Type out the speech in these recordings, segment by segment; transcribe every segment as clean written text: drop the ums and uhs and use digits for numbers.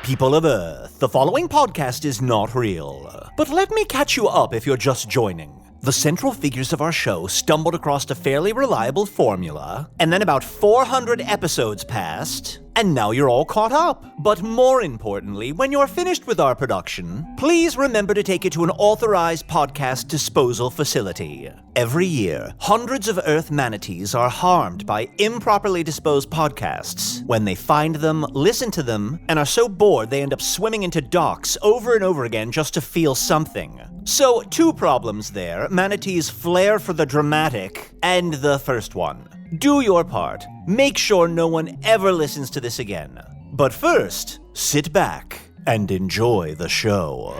People of Earth, the following podcast is not real. But let me catch you up if you're just joining. The central figures of our show stumbled across a fairly reliable formula, and then about 400 episodes passed, and now you're all caught up. But more importantly, when you're finished with our production, please remember to take it to an authorized podcast disposal facility. Every year, hundreds of Earth manatees are harmed by improperly disposed podcasts. When they find them, listen to them, and are so bored they end up swimming into docks over and over again just to feel something. So, two problems there. Manatees' flair for the dramatic, and the first one. Do your part. Make sure no one ever listens to this again. But first, sit back and enjoy the show.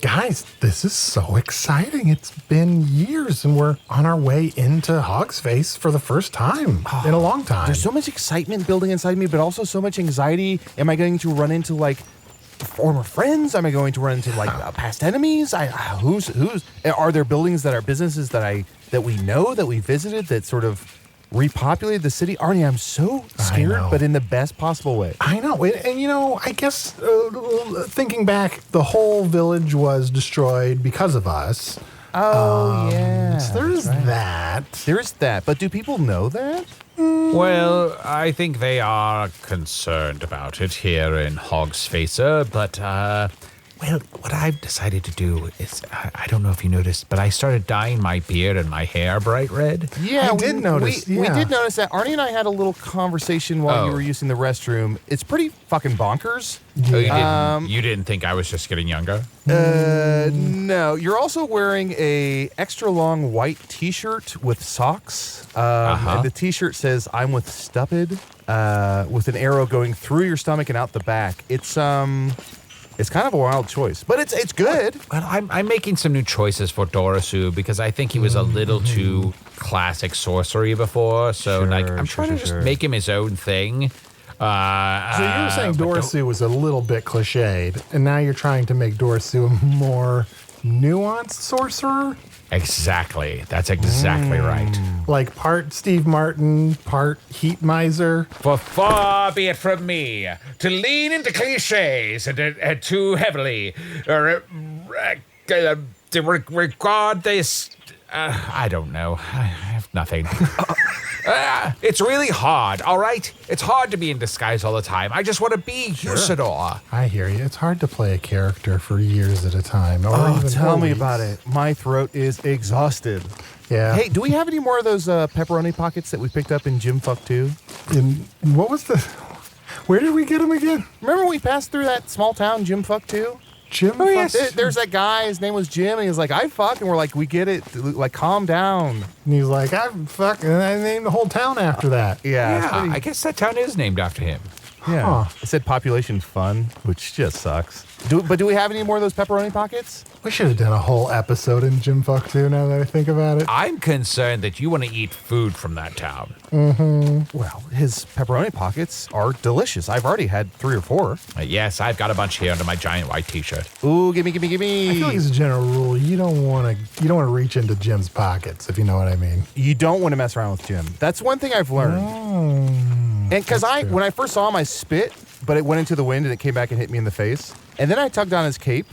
Guys, this is so exciting. It's been years and we're on our way into Hogsfacer for the first time in a long time. There's so much excitement building inside me, but also so much anxiety. Am I going to run into like former friends? Am I going to run into like past enemies? Who's are there buildings that are businesses that we know, that we visited, that sort of repopulated the city? Arnie, I'm so scared, but in the best possible way. I know. And you know, I guess thinking back, the whole village was destroyed because of us. Oh, yeah. So there's that. There's that. But do people know that? Well, I think they are concerned about it here in Hogsfacer, but, well, what I've decided to do is, I don't know if you noticed, but I started dyeing my beard and my hair bright red. Yeah, I did notice. We did notice that. Arnie and I had a little conversation while you were using the restroom. It's pretty fucking bonkers. Oh, you didn't think I was just getting younger? No. You're also wearing a extra long white T-shirt with socks. And the T-shirt says, "I'm with Stupid," with an arrow going through your stomach and out the back. It's kind of a wild choice, but it's good. Well, I'm making some new choices for Dorisue because I think he was a little too classic sorcery before. So, I'm trying to just make him his own thing. So you were saying Dorisue was a little bit cliched, and now you're trying to make Dorisue a more nuanced sorcerer? Exactly. That's exactly right. Like part Steve Martin, part Heat Miser. For far be it from me to lean into cliches and too heavily to regard this. I don't know. I have nothing. It's really hard, all right? It's hard to be in disguise all the time. I just want to be Usador. I hear you. It's hard to play a character for years at a time. Or even tell me weeks. about it. My throat is exhausted. Yeah. Hey, do we have any more of those pepperoni pockets that we picked up in Gym Fuck 2? What was the... Where did we get them again? Remember we passed through that small town, Gym Fuck 2? Jim? Oh, yes. There's that guy, his name was Jim, and he was like, I fuck, and we're like, we get it, like, calm down. And he's like, I named the whole town after that. Yeah. I guess that town is named after him. Yeah. Huh. It said population fun, which just sucks. But do we have any more of those pepperoni pockets? We should have done a whole episode in Jim Fuck 2 now that I think about it. I'm concerned that you want to eat food from that town. Well, his pepperoni pockets are delicious. I've already had 3 or 4. Yes, I've got a bunch here under my giant white T-shirt. Ooh, gimme. I feel like as a general rule, you don't want to reach into Jim's pockets, if you know what I mean. You don't want to mess around with Jim. That's one thing I've learned. And because when I first saw him, I spit, but it went into the wind and it came back and hit me in the face. And then I tugged on his cape.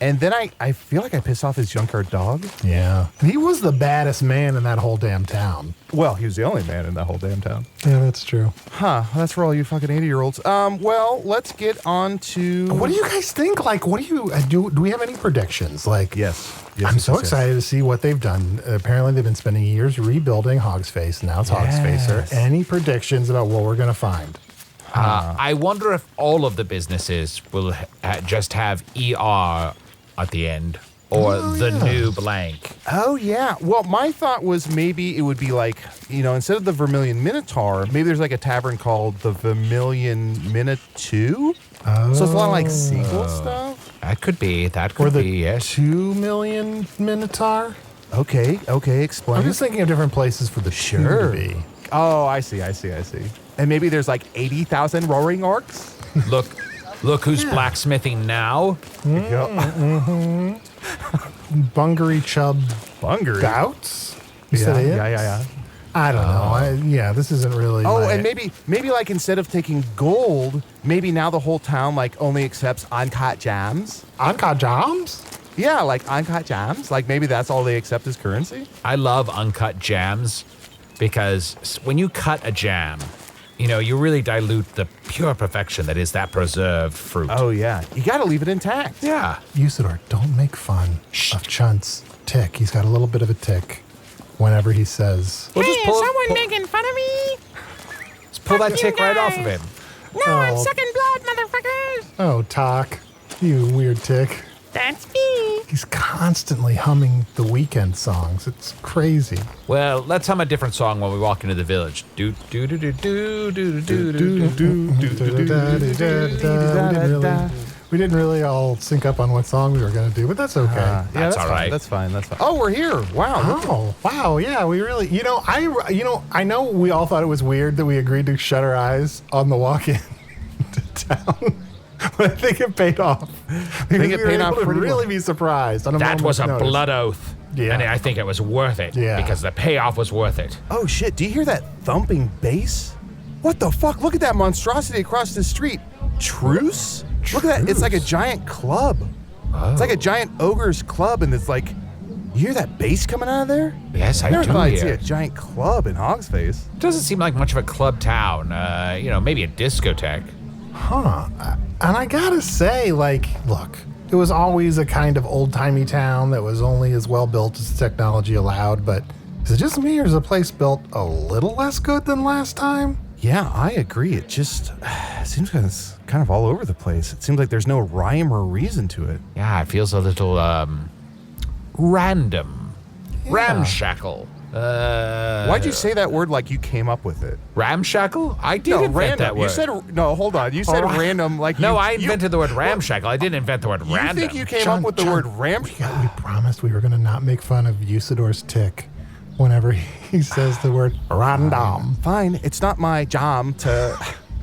And then I feel like I pissed off his junkyard dog. Yeah. He was the baddest man in that whole damn town. Well, he was the only man in that whole damn town. Yeah, that's true. Huh. That's for all you fucking 80-year-olds. Well, let's get on to... What do you guys think? Like, what do you... do we have any predictions? Like, Yes. I'm so excited to see what they've done. Apparently, they've been spending years rebuilding Hogsfacer. Now it's Hogsfacer. Any predictions about what we're going to find? I wonder if all of the businesses will just have ER at the end, or the new blank. Oh, yeah. Well, my thought was maybe it would be like, instead of the Vermilion Minotaur, maybe there's like a tavern called the Vermilion Minotaur. Oh. So it's a lot of like sequel stuff. That could be, Or the yes. 2 million Minotaur? Okay, I'm explain. just thinking of different places for the tune to be. Oh, I see. And maybe there's like 80,000 roaring orcs? Look who's blacksmithing now. Bungaree Chub Bungaree? Bouts? You said it? Yeah. I don't know. This isn't really. Oh, and maybe like instead of taking gold, maybe now the whole town like only accepts uncut jams. Uncut jams? Yeah, like uncut jams. Like maybe that's all they accept as currency. I love uncut jams because when you cut a jam, you really dilute the pure perfection that is that preserved fruit. Oh yeah, you got to leave it intact. Yeah. Usador, don't make fun of Chunt's tick. He's got a little bit of a tick whenever he says, We'll just pull, making fun of me? just pull that Fuck tick you right off guys. of him. No, I'm Oh. sucking blood, motherfuckers. "Oh, Talk, you weird tick." That's me. He's constantly humming the Weekend songs. It's crazy. Well, let's hum a different song when we walk into the village. Do do do do do do do do. We didn't really all sync up on what song we were going to do, but that's okay. Yeah, That's all fine, right. That's fine. Oh, we're here. Wow. Oh, wow. Yeah, we really, I know we all thought it was weird that we agreed to shut our eyes on the walk in to town. But I think it paid off. Because it we were paid off able to pretty really well. be surprised. On a That was a moment's notice. blood oath. Yeah. And I think it was worth it. Yeah. Because the payoff was worth it. Oh shit, do you hear that thumping bass? What the fuck? Look at that monstrosity across the street. Truce? Look at that. It's like a giant club. It's like a giant ogre's club, and it's like, you hear that bass coming out of there? Yes, I never do thought I'd see hear a giant club in Hogsface. Doesn't seem like much of a club town. Maybe a discotheque. Huh. And I gotta say, look, it was always a kind of old-timey town that was only as well built as the technology allowed, but is it just me or is the place built a little less good than last time? Yeah, I agree. It just seems kind of all over the place. It seems like there's no rhyme or reason to it. Yeah, it feels a little random. Yeah. Ramshackle. Why'd you say that word like you came up with it? Ramshackle? I did invent random. that word. You said no. Hold on. You said random. Like No, you, I invented the word ramshackle. I didn't invent the word You random. think you came John, up with the John, word ram? We promised we were going to not make fun of Usador's tick whenever he says the word random. Fine. It's not my job to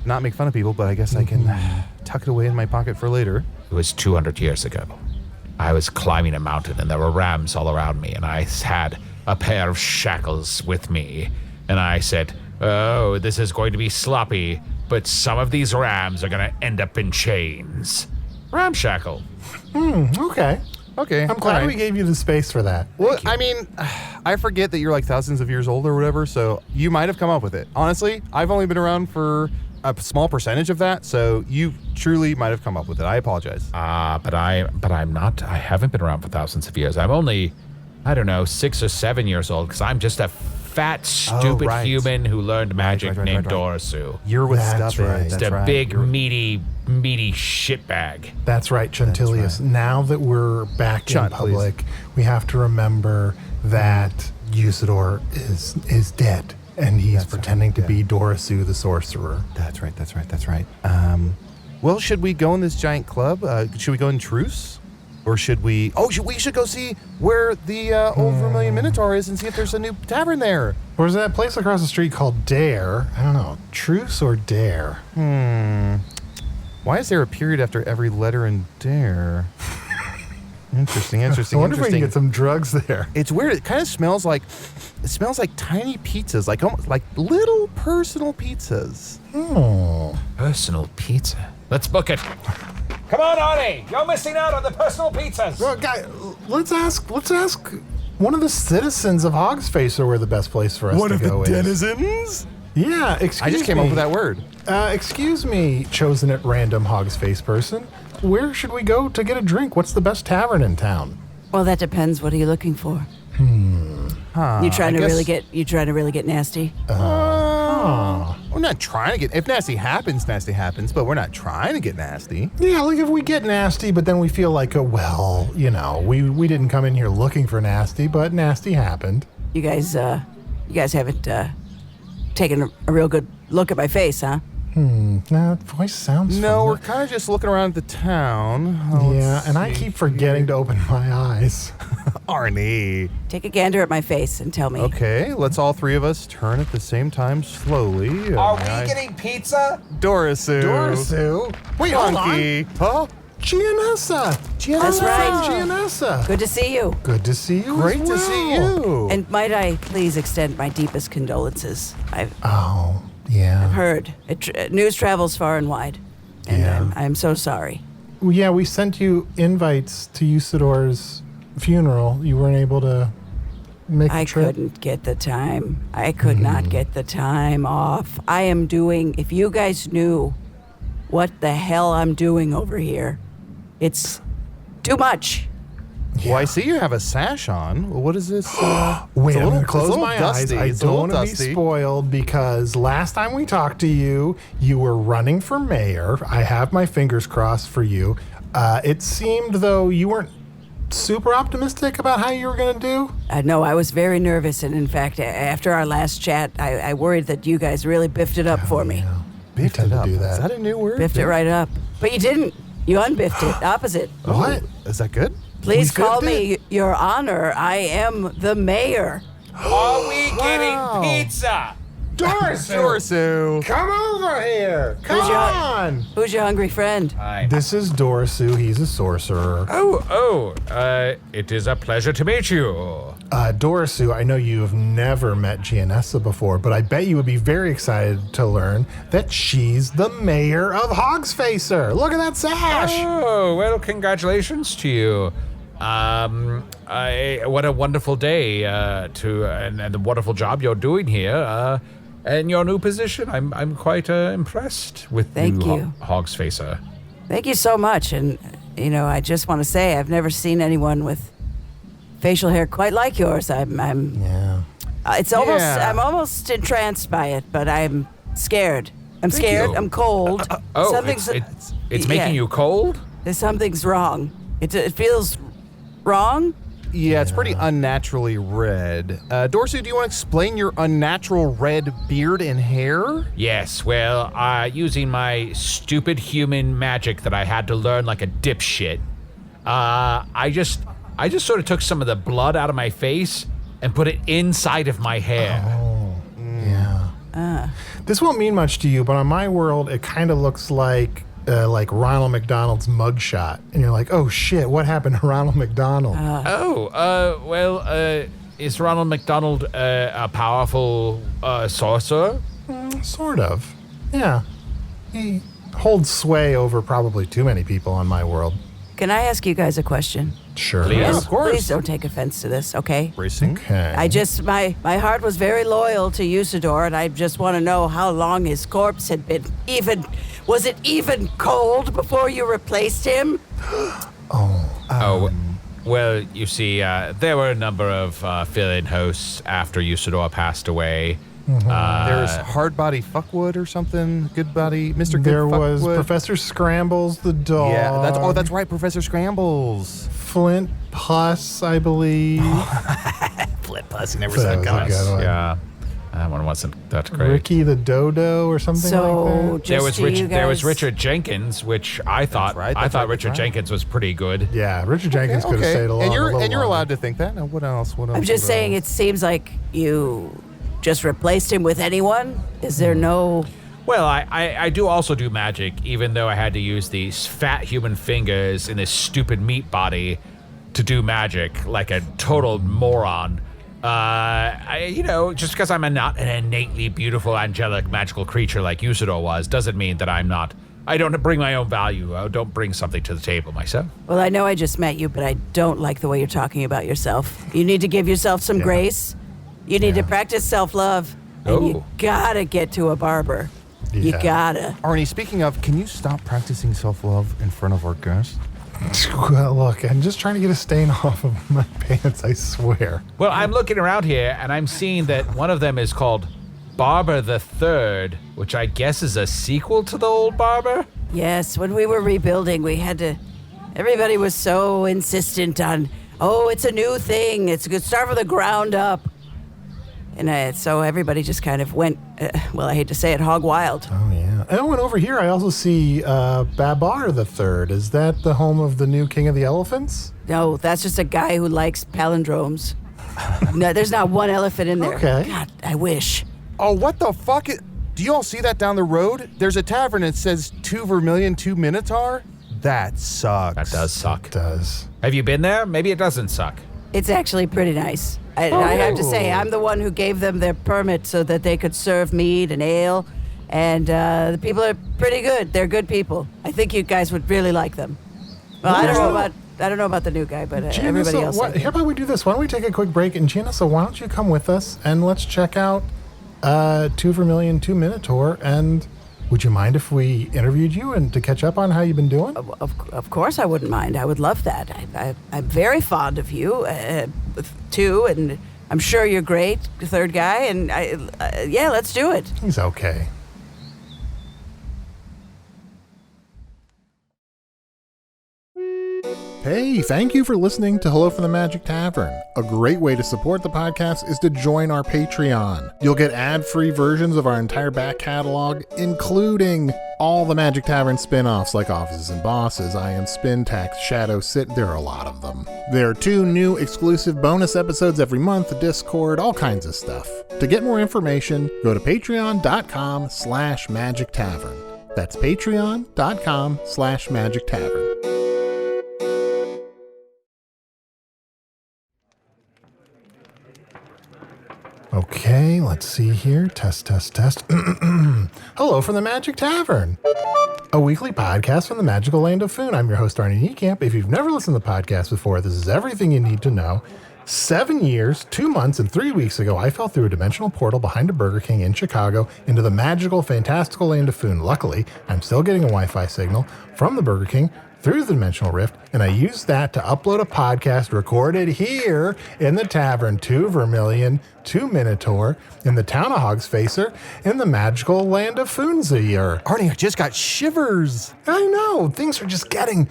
not make fun of people, but I guess I can tuck it away in my pocket for later. It was 200 years ago. I was climbing a mountain and there were rams all around me, and I had a pair of shackles with me. And I said, "Oh, this is going to be sloppy, but some of these rams are going to end up in chains." Ramshackle. Okay. Okay. I'm glad we gave you the space for that. Well, I mean, I forget that you're like thousands of years old or whatever, so you might have come up with it. Honestly, I've only been around for a small percentage of that, so you truly might have come up with it. I apologize. But I'm not. I haven't been around for thousands of years. I'm only, 6 or 7 years old, because I'm just a fat, stupid right. human who learned magic right, named right. Dorisue. You're with That's stuff. right. That's Just a right. big, meaty shitbag. That's right, Chuntilius. Now that we're back Chunt, in public, we have to remember that Usador is dead, and he's pretending to be Dorisue the sorcerer. That's right. Well, should we go in this giant club? Should we go in truce? Or should we... Oh, we should go see where the old Vermilion Minotaur is and see if there's a new tavern there. Or is that place across the street called Dare? I don't know. Truce or Dare? Why is there a period after every letter in Dare? Interesting. I wonder if we can get some drugs there. It's weird. It kind of smells like... It smells like tiny pizzas, like almost like little personal pizzas. Personal pizza. Let's book it. Come on, Arnie. You're missing out on the personal pizzas. Well, guy, let's ask one of the citizens of Hogsfacer where the best place for us to go is. denizens? Yeah, excuse me. I just came up with that word. Excuse me, chosen at random Hogsface person. Where should we go to get a drink? What's the best tavern in town? Well, that depends. What are you looking for? You trying to really get nasty? We're not trying to get... If nasty happens, but we're not trying to get nasty. Yeah, like if we get nasty, but then we feel like, we didn't come in here looking for nasty, but nasty happened. You guys haven't taken a real good look at my face, huh? That voice sounds No, we're familiar. kind of just looking around the town. Yeah, and I keep forgetting to open my eyes. Arnie. Take a gander at my face and tell me. Okay, let's all three of us turn at the same time slowly. Are we getting pizza? Dorisue. Dorisue? Wait, hold on. Monkey. Huh? Gianessa. That's right. Gianessa. Good to see you. Good to see you. Great as to well. see you. And might I please extend my deepest condolences? I've Oh, yeah. heard. News travels far and wide. And Yeah. I'm so sorry. Well, yeah, we sent you invites to Usador's funeral. You weren't able to make I the trip. couldn't get the time. I could not get the time off. I am doing, if you guys knew what the hell I'm doing over here, it's too much. Well, I see you have a sash on. Well, what is this? Wait, it's I'm going to close my dusty. eyes. I It's a don't little want to be dusty. spoiled because last time we talked to you, you were running for mayor. I have my fingers crossed for you. It seemed, though, you weren't super optimistic about how you were going to do. No, I was very nervous. And in fact, after our last chat, I worried that you guys really biffed it up for me. Yeah. We Biffed tend it to up. do that. Is that a new word? Biffed it right up. But you didn't. You unbiffed it. Opposite. What? Is that good? Please We call did me Your Honor. I am the mayor. Are we Wow. getting pizza? Dorisue. Come over here. Come Who's your- on. Who's your hungry friend? This is Dorisue. He's a sorcerer. It is a pleasure to meet you. Dorisue, I know you have never met Gianessa before, but I bet you would be very excited to learn that she's the mayor of Hogsfacer. Look at that sash. Oh, well, congratulations to you. What a wonderful day and the wonderful job you're doing here. And your new position, I'm quite impressed with Thank you. Hogsfacer. Thank you so much. And, I just want to say I've never seen anyone with facial hair quite like yours. Yeah. It's almost, Yeah. I'm almost entranced by it, but I'm scared. I'm scared. you. I'm cold. It's making you cold? Something's wrong. It feels wrong. Yeah, it's pretty unnaturally red. Dorisue, do you want to explain your unnatural red beard and hair? Yes, well, using my stupid human magic that I had to learn like a dipshit, I just sort of took some of the blood out of my face and put it inside of my hair. Yeah. This won't mean much to you, but on my world, it kind of looks like Ronald McDonald's mugshot. And you're like, oh shit, what happened to Ronald McDonald? Is Ronald McDonald a powerful sorcerer? Sort of. Yeah. He holds sway over probably too many people on my world. Can I ask you guys a question? Sure. Please. Yeah, of course. Please don't take offense to this, okay? Racing. Okay. I just, my heart was very loyal to Usador, and I just want to know how long his corpse had been. Was it even cold before you replaced him? Well, you see, there were a number of fill-in hosts after Usador passed away. There's Hard Body Fuckwood or something. Good Body, Mr. Good There was Fuckwood. Professor Scrambles the dog. Yeah, that's right, Professor Scrambles. Flint Puss, I believe. Flip Puss, never That was a good one. Yeah, that one wasn't that great. Ricky the Dodo or something So, like that. just so you There was guys- Richard Jenkins, which I thought right, I that's thought right, Richard that's right. Jenkins was pretty good. Yeah, Richard Jenkins could have stayed along And you're a little longer. allowed to think that. Now, what else? I'm just saying, it seems like you just replaced him with anyone. Is there no? Well, I do also do magic, even though I had to use these fat human fingers in this stupid meat body to do magic like a total moron. Just because I'm not an innately beautiful, angelic, magical creature like Usador was, doesn't mean that I don't bring my own value. I don't bring something to the table myself. Well, I know I just met you, but I don't like the way you're talking about yourself. You need to give yourself some grace. You need to practice self-love. And you gotta get to a barber. You Yeah. gotta. Arnie, speaking of, can you stop practicing self-love in front of our guests? Well, look, I'm just trying to get a stain off of my pants, I swear. Well, I'm looking around here and I'm seeing that one of them is called Barber the Third, which I guess is a sequel to the old Barber. Yes, when we were rebuilding, we had to. Everybody was so insistent on, it's a new thing. It's good. Start from the ground up. And so everybody just kind of went, I hate to say it, hog wild. Oh, yeah. Oh, and over here I also see Babar the Third. Is that the home of the new king of the elephants? No, that's just a guy who likes palindromes. No, there's not one elephant in there. Okay. God, I wish. Oh, what the fuck? Do you all see that down the road? There's a tavern that says 2 Vermilion, 2 Minotaur? That sucks. That does suck. It does. Have you been there? Maybe it doesn't suck. It's actually pretty nice. I have to say, I'm the one who gave them their permit so that they could serve mead and ale. And the people are pretty good. They're good people. I think you guys would really like them. Well, I don't know about the new guy, but everybody else. How about we do this? Why don't we take a quick break? And Gianessa, why don't you come with us and let's check out 2 Vermilion, 2 Minotaur. And would you mind if we interviewed you and to catch up on how you've been doing? Of course I wouldn't mind. I would love that. I'm very fond of you, too, and I'm sure you're great, third guy. And yeah, let's do it. He's okay. Hey, thank you for listening to Hello from the Magic Tavern. A great way to support the podcast is to join our Patreon. You'll get ad-free versions of our entire back catalog, including all the Magic Tavern spin-offs like Offices and Bosses, I Am Spin Tax, Shadow Sit, there are a lot of them. There are 2 new exclusive bonus episodes every month, Discord, all kinds of stuff. To get more information, go to patreon.com/Magic Tavern. That's patreon.com/Magic Tavern. Okay, let's see here. Test. Hello from the Magic Tavern, a weekly podcast from the magical land of Foon. I'm your host, Arnie Niekamp. If you've never listened to the podcast before, this is everything you need to know. 7 years, 2 months, and 3 weeks ago, I fell through a dimensional portal behind a Burger King in Chicago into the magical, fantastical land of Foon. Luckily, I'm still getting a Wi-Fi signal from the Burger King through the dimensional rift, and I used that to upload a podcast recorded here in the tavern, 2 Vermilion, 2 Minotaur, in the town of Hogsfacer, in the magical land of Foonzir. Arnie, I just got shivers. I know, things are just getting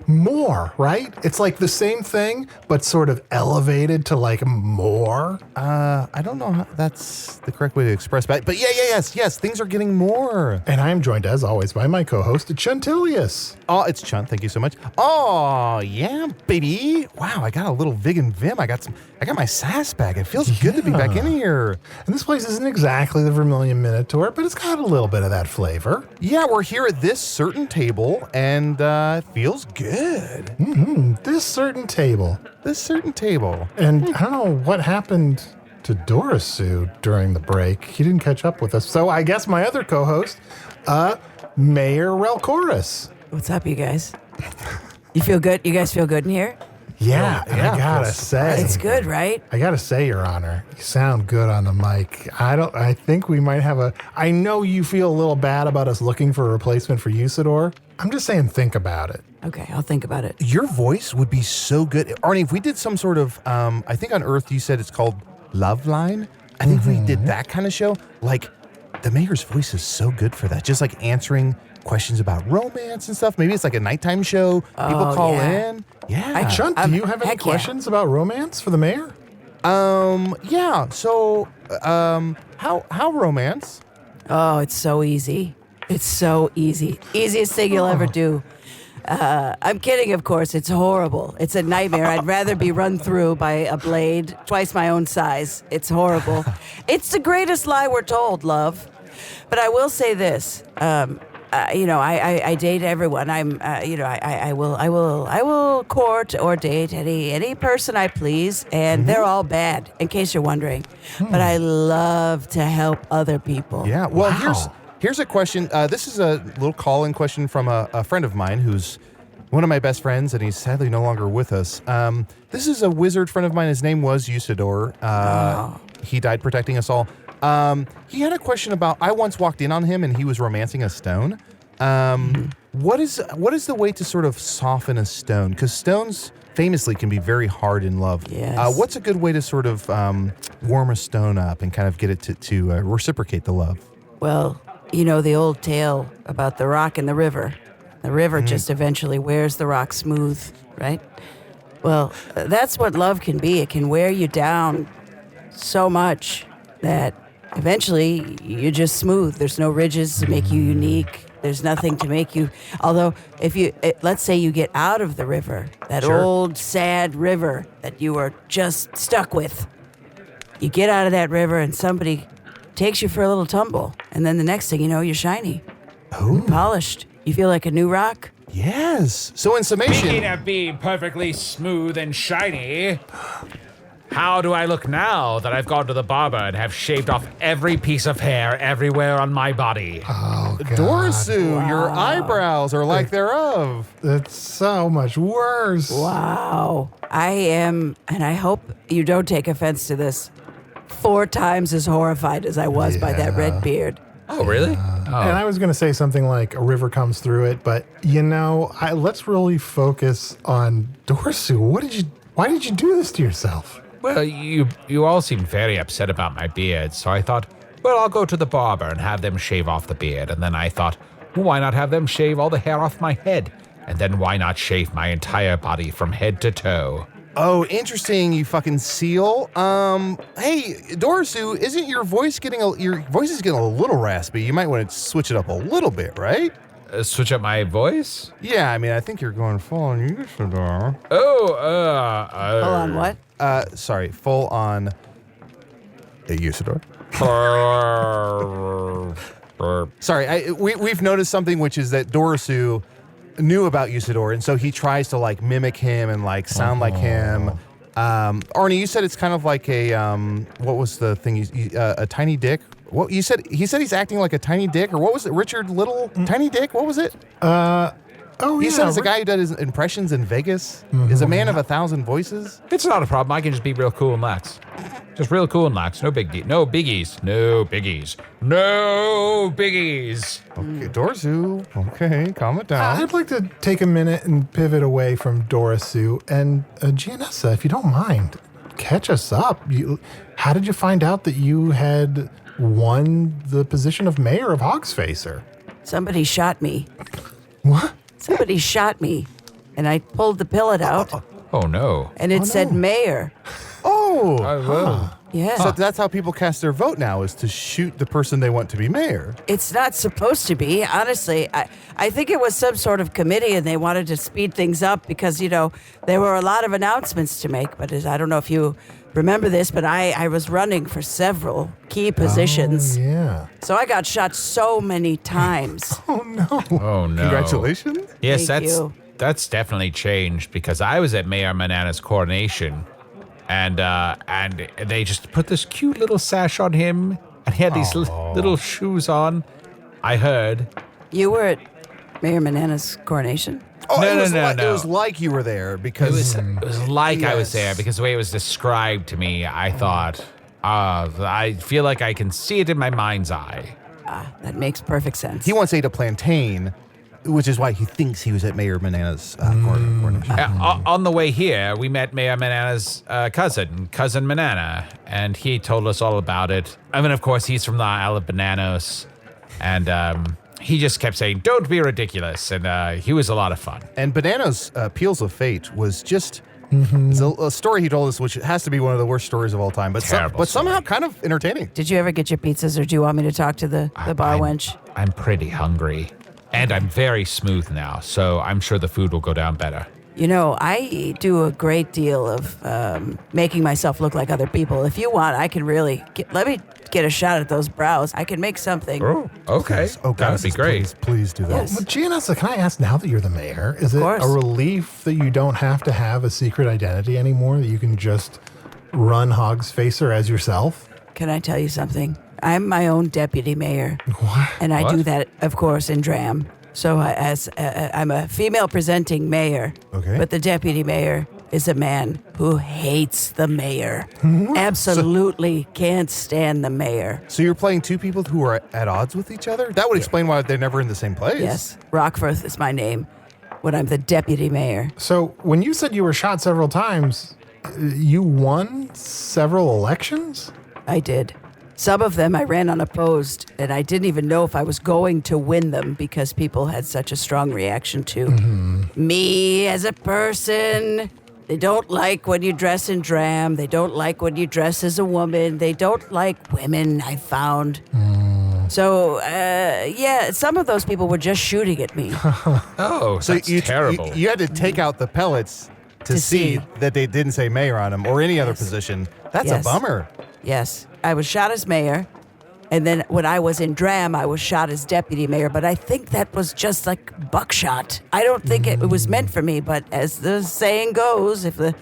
more, right? It's like the same thing, but sort of elevated to like more. I don't know how that's the correct way to express that, but yes, things are getting more. And I'm joined, as always, by my co-host, Chuntilius. Oh, it's Chunt. Thank you so much. Oh, yeah, baby. Wow, I got a little Vig and Vim. I got my sass back. It feels good to be back in here. And this place isn't exactly the Vermilion Minotaur, but it's got a little bit of that flavor. Yeah, we're here at this certain table, and it feels good. This certain table. And I don't know what happened to Dorisue during the break. He didn't catch up with us. So I guess my other co-host, Mayor Relkorus. What's up, you guys? You feel good? You guys feel good in here? Yeah, and I gotta say, It's good, right? I gotta say, Your Honor, you sound good on the mic. I think we might have I know you feel a little bad about us looking for a replacement for Usador. I'm just saying, think about it. Okay, I'll think about it. Your voice would be so good. Arnie, if we did some sort of, I think on Earth you said it's called Love Line. I think if we did that kind of show, like, the mayor's voice is so good for that. Just like answering questions about romance and stuff. Maybe it's like a nighttime show. People call in. Yeah. Chunt, do you have any questions about romance for the mayor? Yeah. So, how romance? Oh, it's so easy. It's so easy. Easiest thing you'll ever do. I'm kidding, of course. It's horrible. It's a nightmare. I'd rather be run through by a blade twice my own size. It's horrible. It's the greatest lie we're told, love. But I will say this. I date everyone. I will court or date any person I please, and they're all bad, in case you're wondering. But I love to help other people. Yeah. Well, here's a question. This is a little call-in question from a friend of mine who's one of my best friends, and he's sadly no longer with us. This is a wizard friend of mine. His name was Usador. He died protecting us all. He had a question about, I once walked in on him and he was romancing a stone. What is the way to sort of soften a stone? Because stones famously can be very hard in love. Yes. What's a good way to sort of warm a stone up and kind of get it to reciprocate the love? Well, you know the old tale about the rock and the river. The river just eventually wears the rock smooth, right? Well, that's what love can be. It can wear you down so much that eventually you're just smooth. There's no ridges to make you unique. There's nothing to make you. Although, let's say you get out of the river, that old sad river that you were just stuck with. You get out of that river and somebody takes you for a little tumble, and then the next thing you know, you're shiny, polished. You feel like a new rock. Yes. So in summation, Speaking of being perfectly smooth and shiny, how do I look now that I've gone to the barber and have shaved off every piece of hair everywhere on my body? Oh, God. Dorisue, your eyebrows are like thereof. That's so much worse. Wow. I am, and I hope you don't take offense to this, 4 times as horrified as I was by that red beard. Oh, really? And I was going to say something like a river comes through it, but let's really focus on Dorisue. Why did you do this to yourself? Well, you all seemed very upset about my beard, so I thought, well, I'll go to the barber and have them shave off the beard. And then I thought, well, why not have them shave all the hair off my head? And then why not shave my entire body from head to toe? Oh, interesting, you fucking seal. Hey, Dorisue, isn't your voice your voice is getting a little raspy? You might want to switch it up a little bit, right? Switch up my voice? Yeah, I mean, I think you're going full on Usador. Hold on, what? Sorry, full on Usador. Sorry, we've noticed something, which is that Dorisue knew about Usador, and so he tries to like mimic him and like sound like him. Arnie, you said it's kind of like a what was the thing? A tiny dick. What you said? He said he's acting like a tiny dick, or what was it? Richard Little, tiny dick. What was it? He said it's a guy who does his impressions in Vegas. Is a man of 1,000 voices. It's not a problem. I can just be real cool and lax. Just real cool and lax. No biggies. No biggies. Okay, Dorisue. Okay, calm it down. I'd like to take a minute and pivot away from Dorisue and Gianessa, if you don't mind. Catch us up. How did you find out that you had won the position of mayor of Hogsfacer? Somebody shot me. What? Somebody shot me. And I pulled the billet out, Oh, no. and it said mayor. Oh, Well, Yeah. so that's how people cast their vote now, is to shoot the person they want to be mayor. It's not supposed to be. Honestly, I think it was some sort of committee and they wanted to speed things up because, there were a lot of announcements to make. But I don't know if you remember this, but I was running for several key positions. Oh, yeah. So I got shot so many times. Oh, no. oh, no. Congratulations. Yes, Thank you. that's definitely changed because I was at Mayor Manana's coronation, and they just put this cute little sash on him, and he had these little shoes on. I heard. You were at Mayor Manana's coronation? Oh, No, it was no, like, no. It was like you were there because It was like I was Yes. there because the way it was described to me, I thought, I feel like I can see it in my mind's eye. That makes perfect sense. he once ate a plantain, which is why he thinks he was at Mayor Manana's coronation. On the way here, we met Mayor Manana's cousin Manana, and he told us all about it. I mean, of course, he's from the Isle of Bananos, and he just kept saying, "Don't be ridiculous," and he was a lot of fun. And Banana's Peels of Fate was just it's a story he told us, which has to be one of the worst stories of all time, but Terrible somehow story. kind of entertaining. Did you ever get your pizzas, or do you want me to talk to the bar wench? I'm pretty hungry, and I'm very smooth now, so I'm sure the food will go down better. I do a great deal of making myself look like other people. If you want, I can really let me get a shot at those brows. I can make something. Oh, okay. Oh, That would be great. Please do that. Yes. Well, Gianessa, can I ask, now that you're the mayor, is it course. a relief that you don't have to have a secret identity anymore, that you can just run Hogsfacer as yourself? Can I tell you something? I'm my own deputy mayor. What? And I do What? that, of course, in Dram. So I'm a female presenting mayor. Okay. But the deputy mayor is a man who hates the mayor. Absolutely can't stand the mayor. So you're playing two people who are at odds with each other? That would explain why they're never in the same place. Yes, Rockforth is my name when I'm the deputy mayor. So when you said you were shot several times, you won several elections? I did. Some of them I ran unopposed, and I didn't even know if I was going to win them because people had such a strong reaction to me as a person They don't like when you dress in dram. They don't like when you dress as a woman. They don't like women, I found. So, yeah, some of those people were just shooting at me. Oh, So that's you, terrible. You had to take out the pellets to see that they didn't say mayor on them or any other position. That's Yes. a bummer. Yes, I was shot as mayor. And then when I was in dram, I was shot as deputy mayor. But I think that was just like buckshot. I don't think it was meant for me. But as the saying goes, if the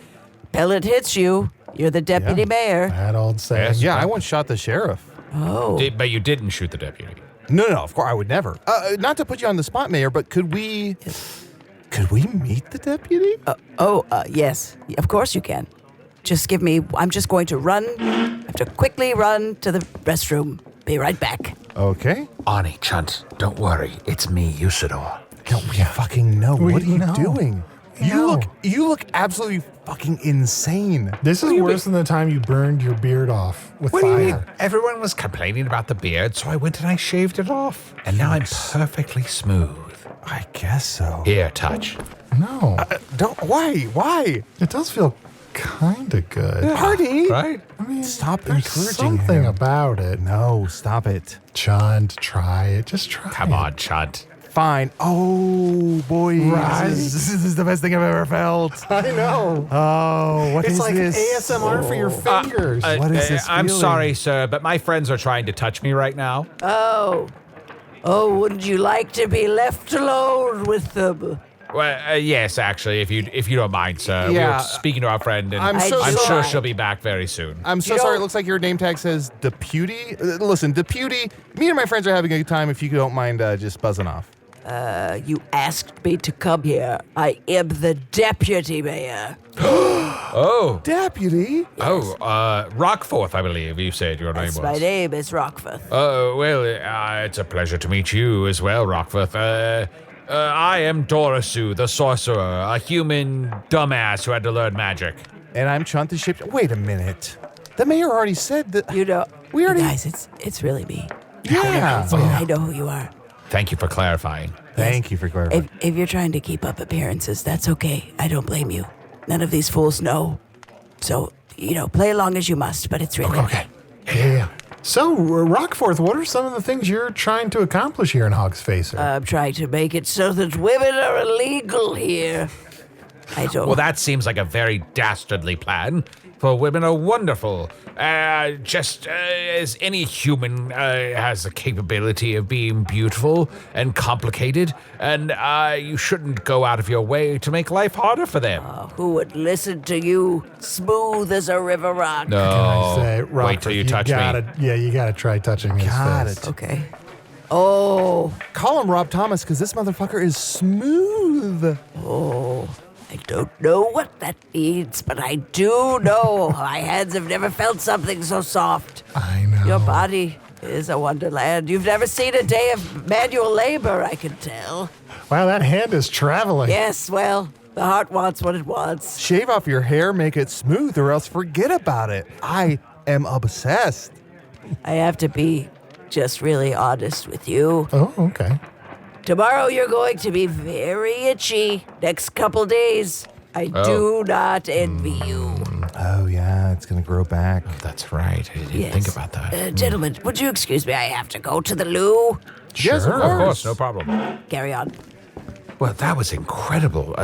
pellet hits you, you're the deputy Yeah. mayor. That old saying. Yes. Yeah, I once shot the sheriff. Oh. But you didn't shoot the deputy. No, of course I would never. Not to put you on the spot, Mayor, but could we meet the deputy? Yes. Of course you can. Just give me, I'm just going to run. I have to quickly run to the restroom. Be right back. Okay. Arnie, Chunt, don't worry. It's me, Usador. No, we fucking know. We What are you know. doing? We know. You look absolutely fucking insane. This is worse than the time you burned your beard off with What do you mean? fire. Everyone was complaining about the beard, so I went and I shaved it off. And now I'm perfectly smooth. I guess so. Here, touch. No, Don't. Why? it does feel kind of good. Arnie. Right? I mean, Stop there's encouraging something him. about it. No, stop it. Chunt, try it. Just try Come it. on, Chunt. Fine. Oh, boy. Right? This is the best thing I've ever felt. I know. Oh, what It's is like this? ASMR for your fingers. What is this I'm feeling? sorry, sir, but my friends are trying to touch me right now. Oh, wouldn't you like to be left alone with them? Well, yes, actually, if you don't mind, sir. We Yeah. were speaking to our friend, and I'm so I'm sorry. sure she'll be back very soon. I'm so You sorry. don't- It looks like your name tag says deputy. Listen, deputy. Me and my friends are having a good time. If you don't mind just buzzing off. You asked me to come here. I am the deputy mayor. Oh, Deputy? Rockforth, I believe you said your name That's was. my name is Rockforth. Oh, well, it's a pleasure to meet you as well, Rockforth. I am Dorisue, the sorcerer, a human dumbass who had to learn magic. And I'm Chunt the ship. Wait a minute. The mayor already said that. You know, We already- guys, it's really me. Yeah. I know who you are. Thank you for clarifying. Thank you for clarifying. If you're trying to keep up appearances, that's okay. I don't blame you. None of these fools know. So, play along as you must, but it's really Okay. Yeah. So, Rockforth, what are some of the things you're trying to accomplish here in Hogsfacer? I'm trying to make it so that women are illegal here. I don't. Well, that seems like a very dastardly plan. For women are wonderful. Just as any human has the capability of being beautiful and complicated, and you shouldn't go out of your way to make life harder for them. Who would listen to you, smooth as a river rock? No, I say, wait Rockforth, till you touch gotta, me. Yeah, you gotta try touching his Got face. it. Okay. Oh, Call him Rob Thomas because this motherfucker is smooth. I don't know what that means, but I do know my hands have never felt something so soft. I know. Your body is a wonderland. You've never seen a day of manual labor, I can tell. Wow, that hand is traveling. Yes, well, the heart wants what it wants. Shave off your hair, make it smooth, or else forget about it. I am obsessed. I have to be just really honest with you. Oh, okay. Tomorrow you're going to be very itchy. Next couple days, I do not envy you. Oh, yeah, it's going to grow back. That's right. I didn't Yes. think about that. Gentlemen, would you excuse me? I have to go to the loo. Yes, Sure. Of course, no problem. Carry on. Well, that was incredible.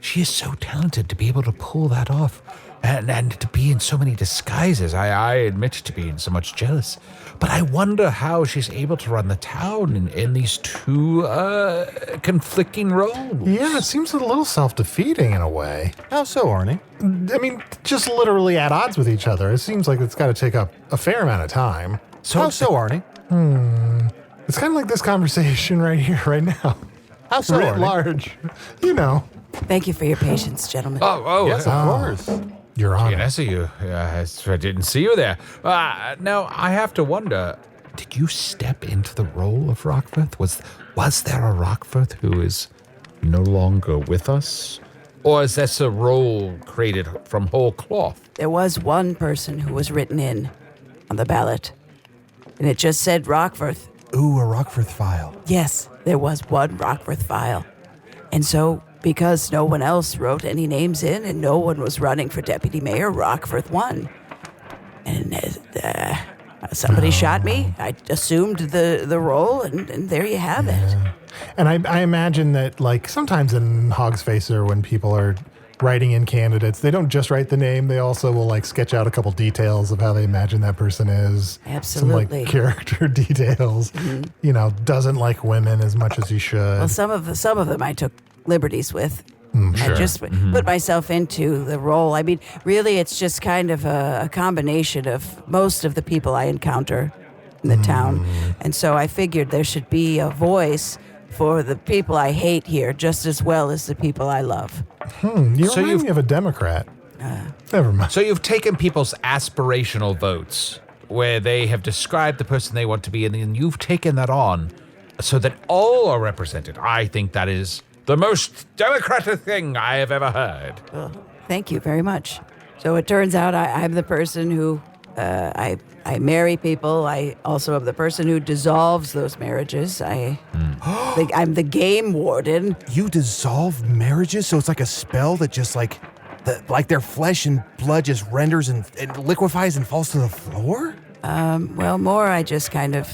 She is so talented to be able to pull that off. And to be in so many disguises. I admit to being so much jealous. But I wonder how she's able to run the town in these two conflicting roles. Yeah, it seems a little self-defeating in a way. How so, Arnie? I mean, just literally at odds with each other. It seems like it's got to take up a fair amount of time. How so, Arnie? It's kind of like this conversation right here, right now. How so, Writ Arnie? large. You know, Thank you for your patience, gentlemen. Oh, Yes, of course. Your Honor. Gianessa, I didn't see you there. Now, I have to wonder, did you step into the role of Rockforth? Was there a Rockforth who is no longer with us? Or is this a role created from whole cloth? There was one person who was written in on the ballot, and it just said Rockforth. Ooh, a Rockforth file. Yes, there was one Rockforth file. And so because no one else wrote any names in, and no one was running for deputy mayor. Rockford won. And somebody shot me. I assumed the role, and there you have it. And I imagine that, like, sometimes in Hogsfacer, when people are writing in candidates, they don't just write the name. They also will, like, sketch out a couple details of how they imagine that person is. Absolutely. Some, like, character details. You know, doesn't like women as much as he should. Well, some of them I took liberties with. Sure. I just put myself into the role. I mean, really, it's just kind of a combination of most of the people I encounter in the town. And so I figured there should be a voice for the people I hate here just as well as the people I love. You remind me of a Democrat. Never mind. So you've taken people's aspirational votes, where they have described the person they want to be, and then you've taken that on so that all are represented. I think that is the most democratic thing I have ever heard. Well, thank you very much. So it turns out I'm the person who I marry people. I also am the person who dissolves those marriages. I'm the game warden. You dissolve marriages, so it's like a spell that just like their flesh and blood just renders and liquefies and falls to the floor? Well, more I just kind of,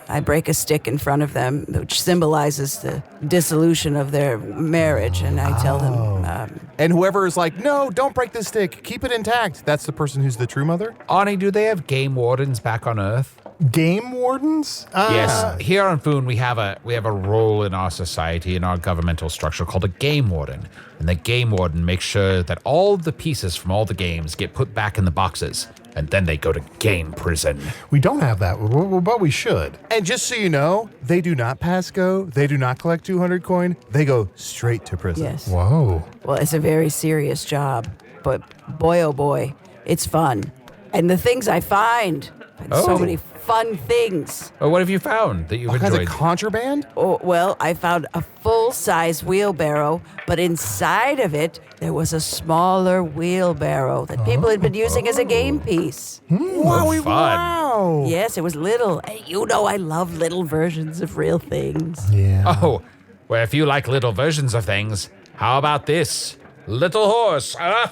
I break a stick in front of them, which symbolizes the dissolution of their marriage, and I tell them... And whoever is like, no, don't break this stick, keep it intact, that's the person who's the true mother? Arnie, do they have game wardens back on Earth? Game wardens? Yes. Here on Foon, we have a role in our society, in our governmental structure, called a game warden. And the game warden makes sure that all the pieces from all the games get put back in the boxes, and then they go to game prison. We don't have that, but we should. And just so you know, they do not pass go, they do not collect 200 coin, they go straight to prison. Yes. Whoa. Well, it's a very serious job, but boy, oh boy, it's fun. And the things I find, so many fun things. Oh, what have you found that you've All kinds enjoyed? of contraband? Oh, well, I found a full-size wheelbarrow, but inside of it, there was a smaller wheelbarrow that people had been using as a game piece. Fun. Wow. Yes, it was little. And you know I love little versions of real things. Yeah. Oh, well, if you like little versions of things, how about this? Little horse. Oh,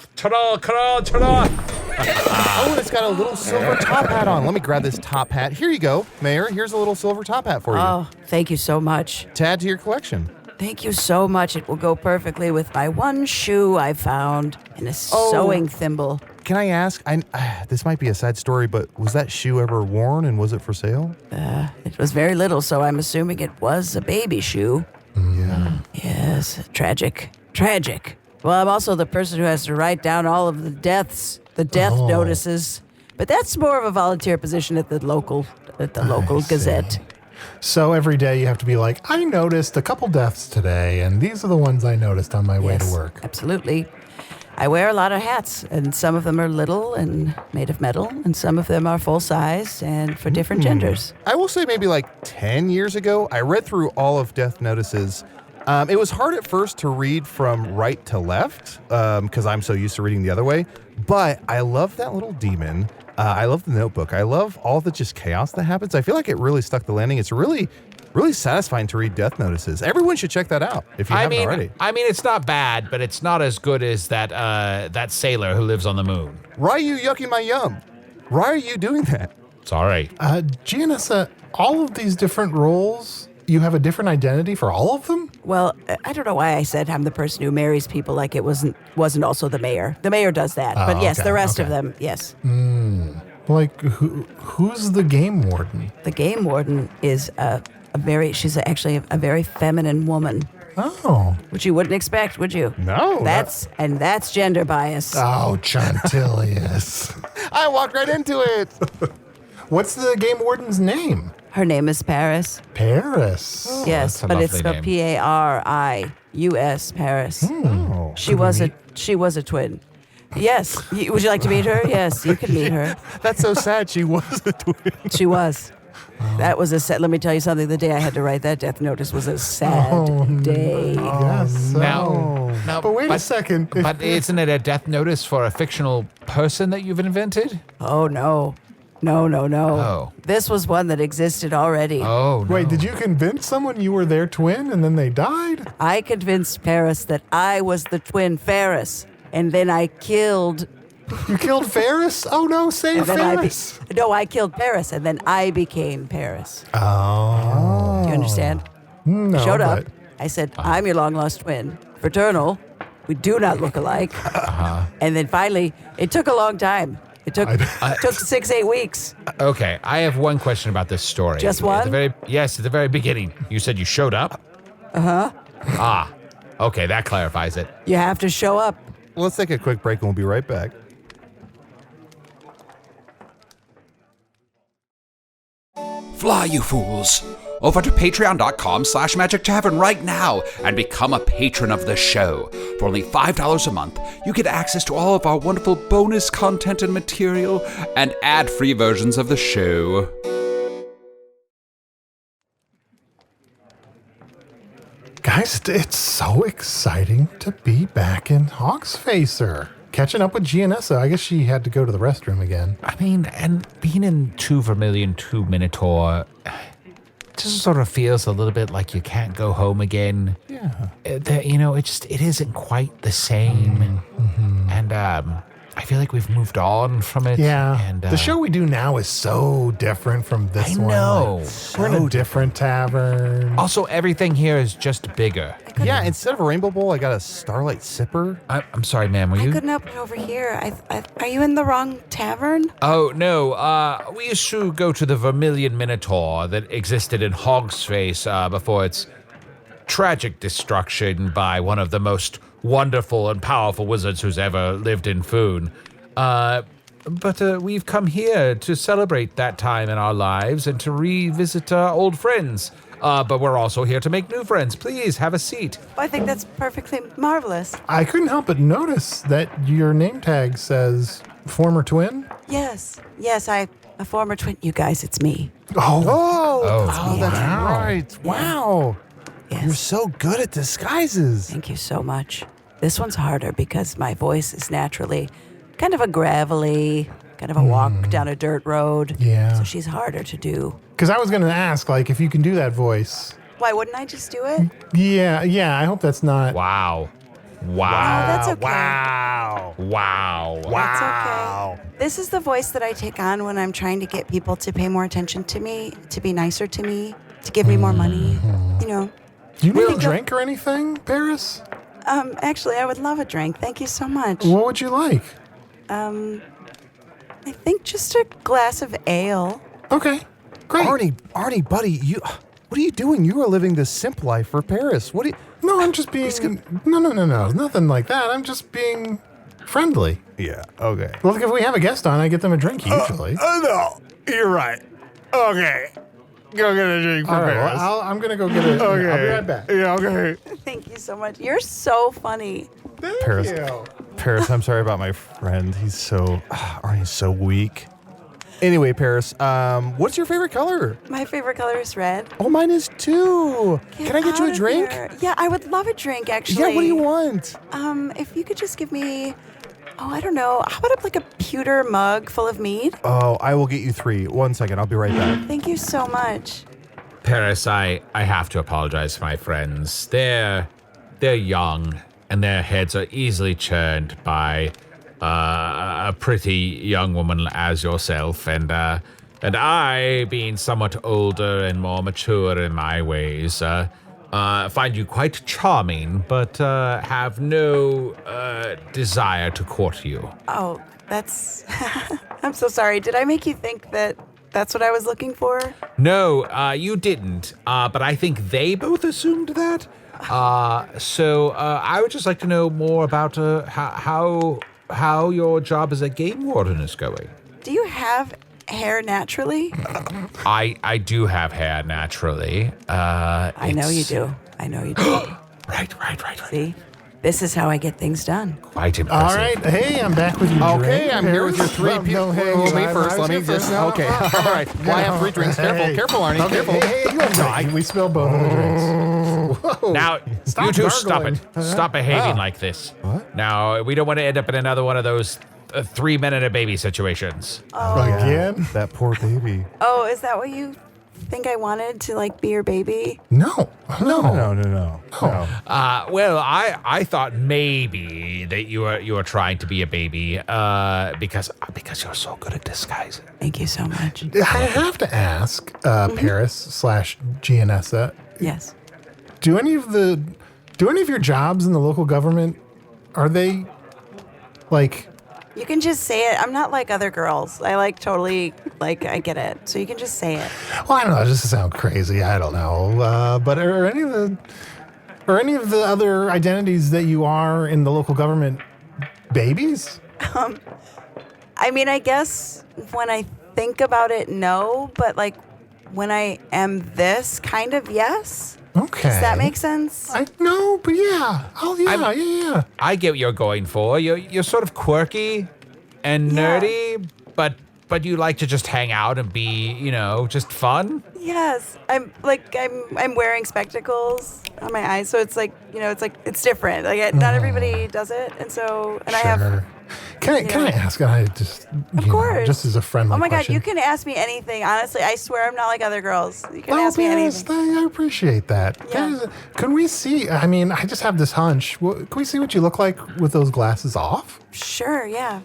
and it's got a little silver top hat on. Let me grab this top hat. Here you go, Mayor. Here's a little silver top hat for you. Oh, thank you so much. To add to your collection. Thank you so much. It will go perfectly with my one shoe I found and a sewing thimble. Can I ask, this might be a sad story, but was that shoe ever worn and was it for sale? It was very little, so I'm assuming it was a baby shoe. Yeah. Yes, tragic. Tragic. Well, I'm also the person who has to write down all of the deaths, the death notices. But that's more of a volunteer position at the local Gazette. So every day you have to be like, I noticed a couple deaths today, and these are the ones I noticed on my way to work. Absolutely. I wear a lot of hats, and some of them are little and made of metal, and some of them are full size and for different genders. I will say maybe like 10 years ago, I read through all of Death Notices. It was hard at first to read from right to left because I'm so used to reading the other way. But I love that little demon. I love the notebook. I love all the just chaos that happens. I feel like it really stuck the landing. It's really, really satisfying to read Death Notices. Everyone should check that out if you haven't already. I mean, it's not bad, but it's not as good as that sailor who lives on the moon. Why are you yucking my yum? Why are you doing that? Sorry. Gianessa, all of these different roles, you have a different identity for all of them? Well, I don't know why I said I'm the person who marries people like it wasn't also the mayor. The mayor does that. But yes, okay, the rest of them, yes. Like, who's the game warden? The game warden is she's actually a very feminine woman, Oh. which you wouldn't expect, would you? No. That's gender bias. Oh, Chuntilius. I walked right into it. What's the game warden's name? Her name is Paris. Paris. Yes, that's a but it's lovely spelled name. Parius, Paris. Oh. She was a twin. Yes. Would you like to meet her? Yes, you can meet her. That's so sad. She was a twin. She was. That was a sad. Let me tell you something. The day I had to write that death notice was a sad day. Yes. Now, But wait a second. But isn't it a death notice for a fictional person that you've invented? Oh no. No. Oh. This was one that existed already. Oh, no. Wait, did you convince someone you were their twin and then they died? I convinced Paris that I was the twin Ferris, and then I killed. You killed Ferris? Oh no, save And then Ferris. I killed Paris, and then I became Paris. Oh. Do you understand? No, Showed up. but- I said, I'm your long lost twin. Fraternal. We do not look alike. And then finally, it took a long time. It took 6-8 weeks. Okay, I have one question about this story. Just At one? Yes, at the very beginning. You said you showed up? Okay, that clarifies it. You have to show up. Let's take a quick break and we'll be right back. Fly, you fools! Over to patreon.com/Magic Tavern right now and become a patron of the show. For only $5 a month, you get access to all of our wonderful bonus content and material and ad-free versions of the show. Guys, it's so exciting to be back in Hogsfacer. Catching up with Gianessa. I guess she had to go to the restroom again. I mean, and being in 2 Vermilion, 2 Minotaur, it just sort of feels a little bit like you can't go home again. Yeah. It isn't quite the same. And I feel like we've moved on from it. Yeah. And the show we do now is so different from this I one. know. Like, we're in a different tavern. Also, everything here is just bigger. Yeah, instead of a rainbow bowl, I got a starlight sipper. I'm sorry, ma'am. Were I you? couldn't open it over here. Are you in the wrong tavern? Oh, no. We used to go to the Vermilion Minotaur that existed in Hogsface before its tragic destruction by one of the most wonderful and powerful wizards who's ever lived in Foon. But we've come here to celebrate that time in our lives and to revisit old friends. But we're also here to make new friends. Please, have a seat. I think that's perfectly marvelous. I couldn't help but notice that your name tag says former twin. Yes, a former twin. You guys, it's me. Oh, that's wow. right. Wow. Yes. You're so good at disguises. Thank you so much. This one's harder because my voice is naturally kind of a gravelly, kind of a walk down a dirt road. Yeah. So she's harder to do. Because I was going to ask, like, if you can do that voice. Why wouldn't I just do it? Yeah. I hope that's not. Wow. Oh, that's okay. Wow. That's okay. This is the voice that I take on when I'm trying to get people to pay more attention to me, to be nicer to me, to give me more money. You know. Do you need a Think of- drink or anything, Paris? Actually, I would love a drink. Thank you so much. What would you like? I think just a glass of ale. Okay, great. Arnie, buddy, what are you doing? You are living the simp life for Paris. What do you... No, I'm just being. No. Nothing like that. I'm just being friendly. Yeah, okay. Look, if we have a guest on, I get them a drink usually. No, you're right. Okay. Go get a drink for All right, Paris. well, I'm gonna go get it. Okay. I'll be right back. Yeah, okay. Thank you so much. You're so funny. Paris, You. Paris, I'm sorry about my friend. Arnie's so weak. Anyway, Paris, what's your favorite color? My favorite color is red. Oh, mine is too. Can I get you out a of drink? here. Yeah, I would love a drink, actually. Yeah, what do you want? If you could just give me, I don't know. How about like a pewter mug full of mead? Oh, I will get you 3. 1 second, I'll be right back. Thank you so much. Paris, I have to apologize for my friends. They're young, and their heads are easily churned by a pretty young woman as yourself, and I, being somewhat older and more mature in my ways, find you quite charming, but have no desire to court you. Oh, that's. I'm so sorry. Did I make you think that that's what I was looking for? No, you didn't, but I think they both assumed that. So I would just like to know more about how your job as a game warden is going. Do you have hair naturally? I do have hair naturally. I know you do. Right. See? This is how I get things done. Quite impressive. All right. Hey, I'm back with you. Okay, I'm here with your 3 people. Hey, Well, me I first. was Let me here just. first. No, Okay. All right. Well, I have 3 drinks. Hey. Careful, Arnie. Okay, Careful. Hey, you okay. We spilled both of the drinks. Whoa. Now, Stop you two stop gargling. it. Stop behaving like this. What? Now, we don't want to end up in another one of those 3 men and a baby situations. Again? That poor baby. Oh, is that what you think I wanted to like be your baby? No. No. Well, I thought maybe that you were trying to be a baby because you're so good at disguising. Thank you so much. I have to ask, Paris/Gianessa, Yes. do any of your jobs in the local government, are they like... You can just say it. I'm not like other girls. I like totally, like, I get it. So you can just say it. Well, I don't know. Just to sound crazy. I don't know. But are any of the other identities that you are in the local government babies? I mean, I guess when I think about it, no. But, like, when I am this, kind of yes. Okay. Does that make sense? I know, but yeah. Oh, yeah. I get what you're going for. You're sort of quirky and nerdy, but you like to just hang out and be, just fun. Yes. I'm wearing spectacles on my eyes. So it's like, it's different. Like, not everybody does it. And so, I have... Can I ask? I just, Of course. just as a friendly Oh my question. God, you can ask me anything. Honestly, I swear I'm not like other girls. You can ask me Paris, anything. I appreciate that. Yeah. Can we see? I mean, I just have this hunch. Can we see what you look like with those glasses off? Sure, yeah.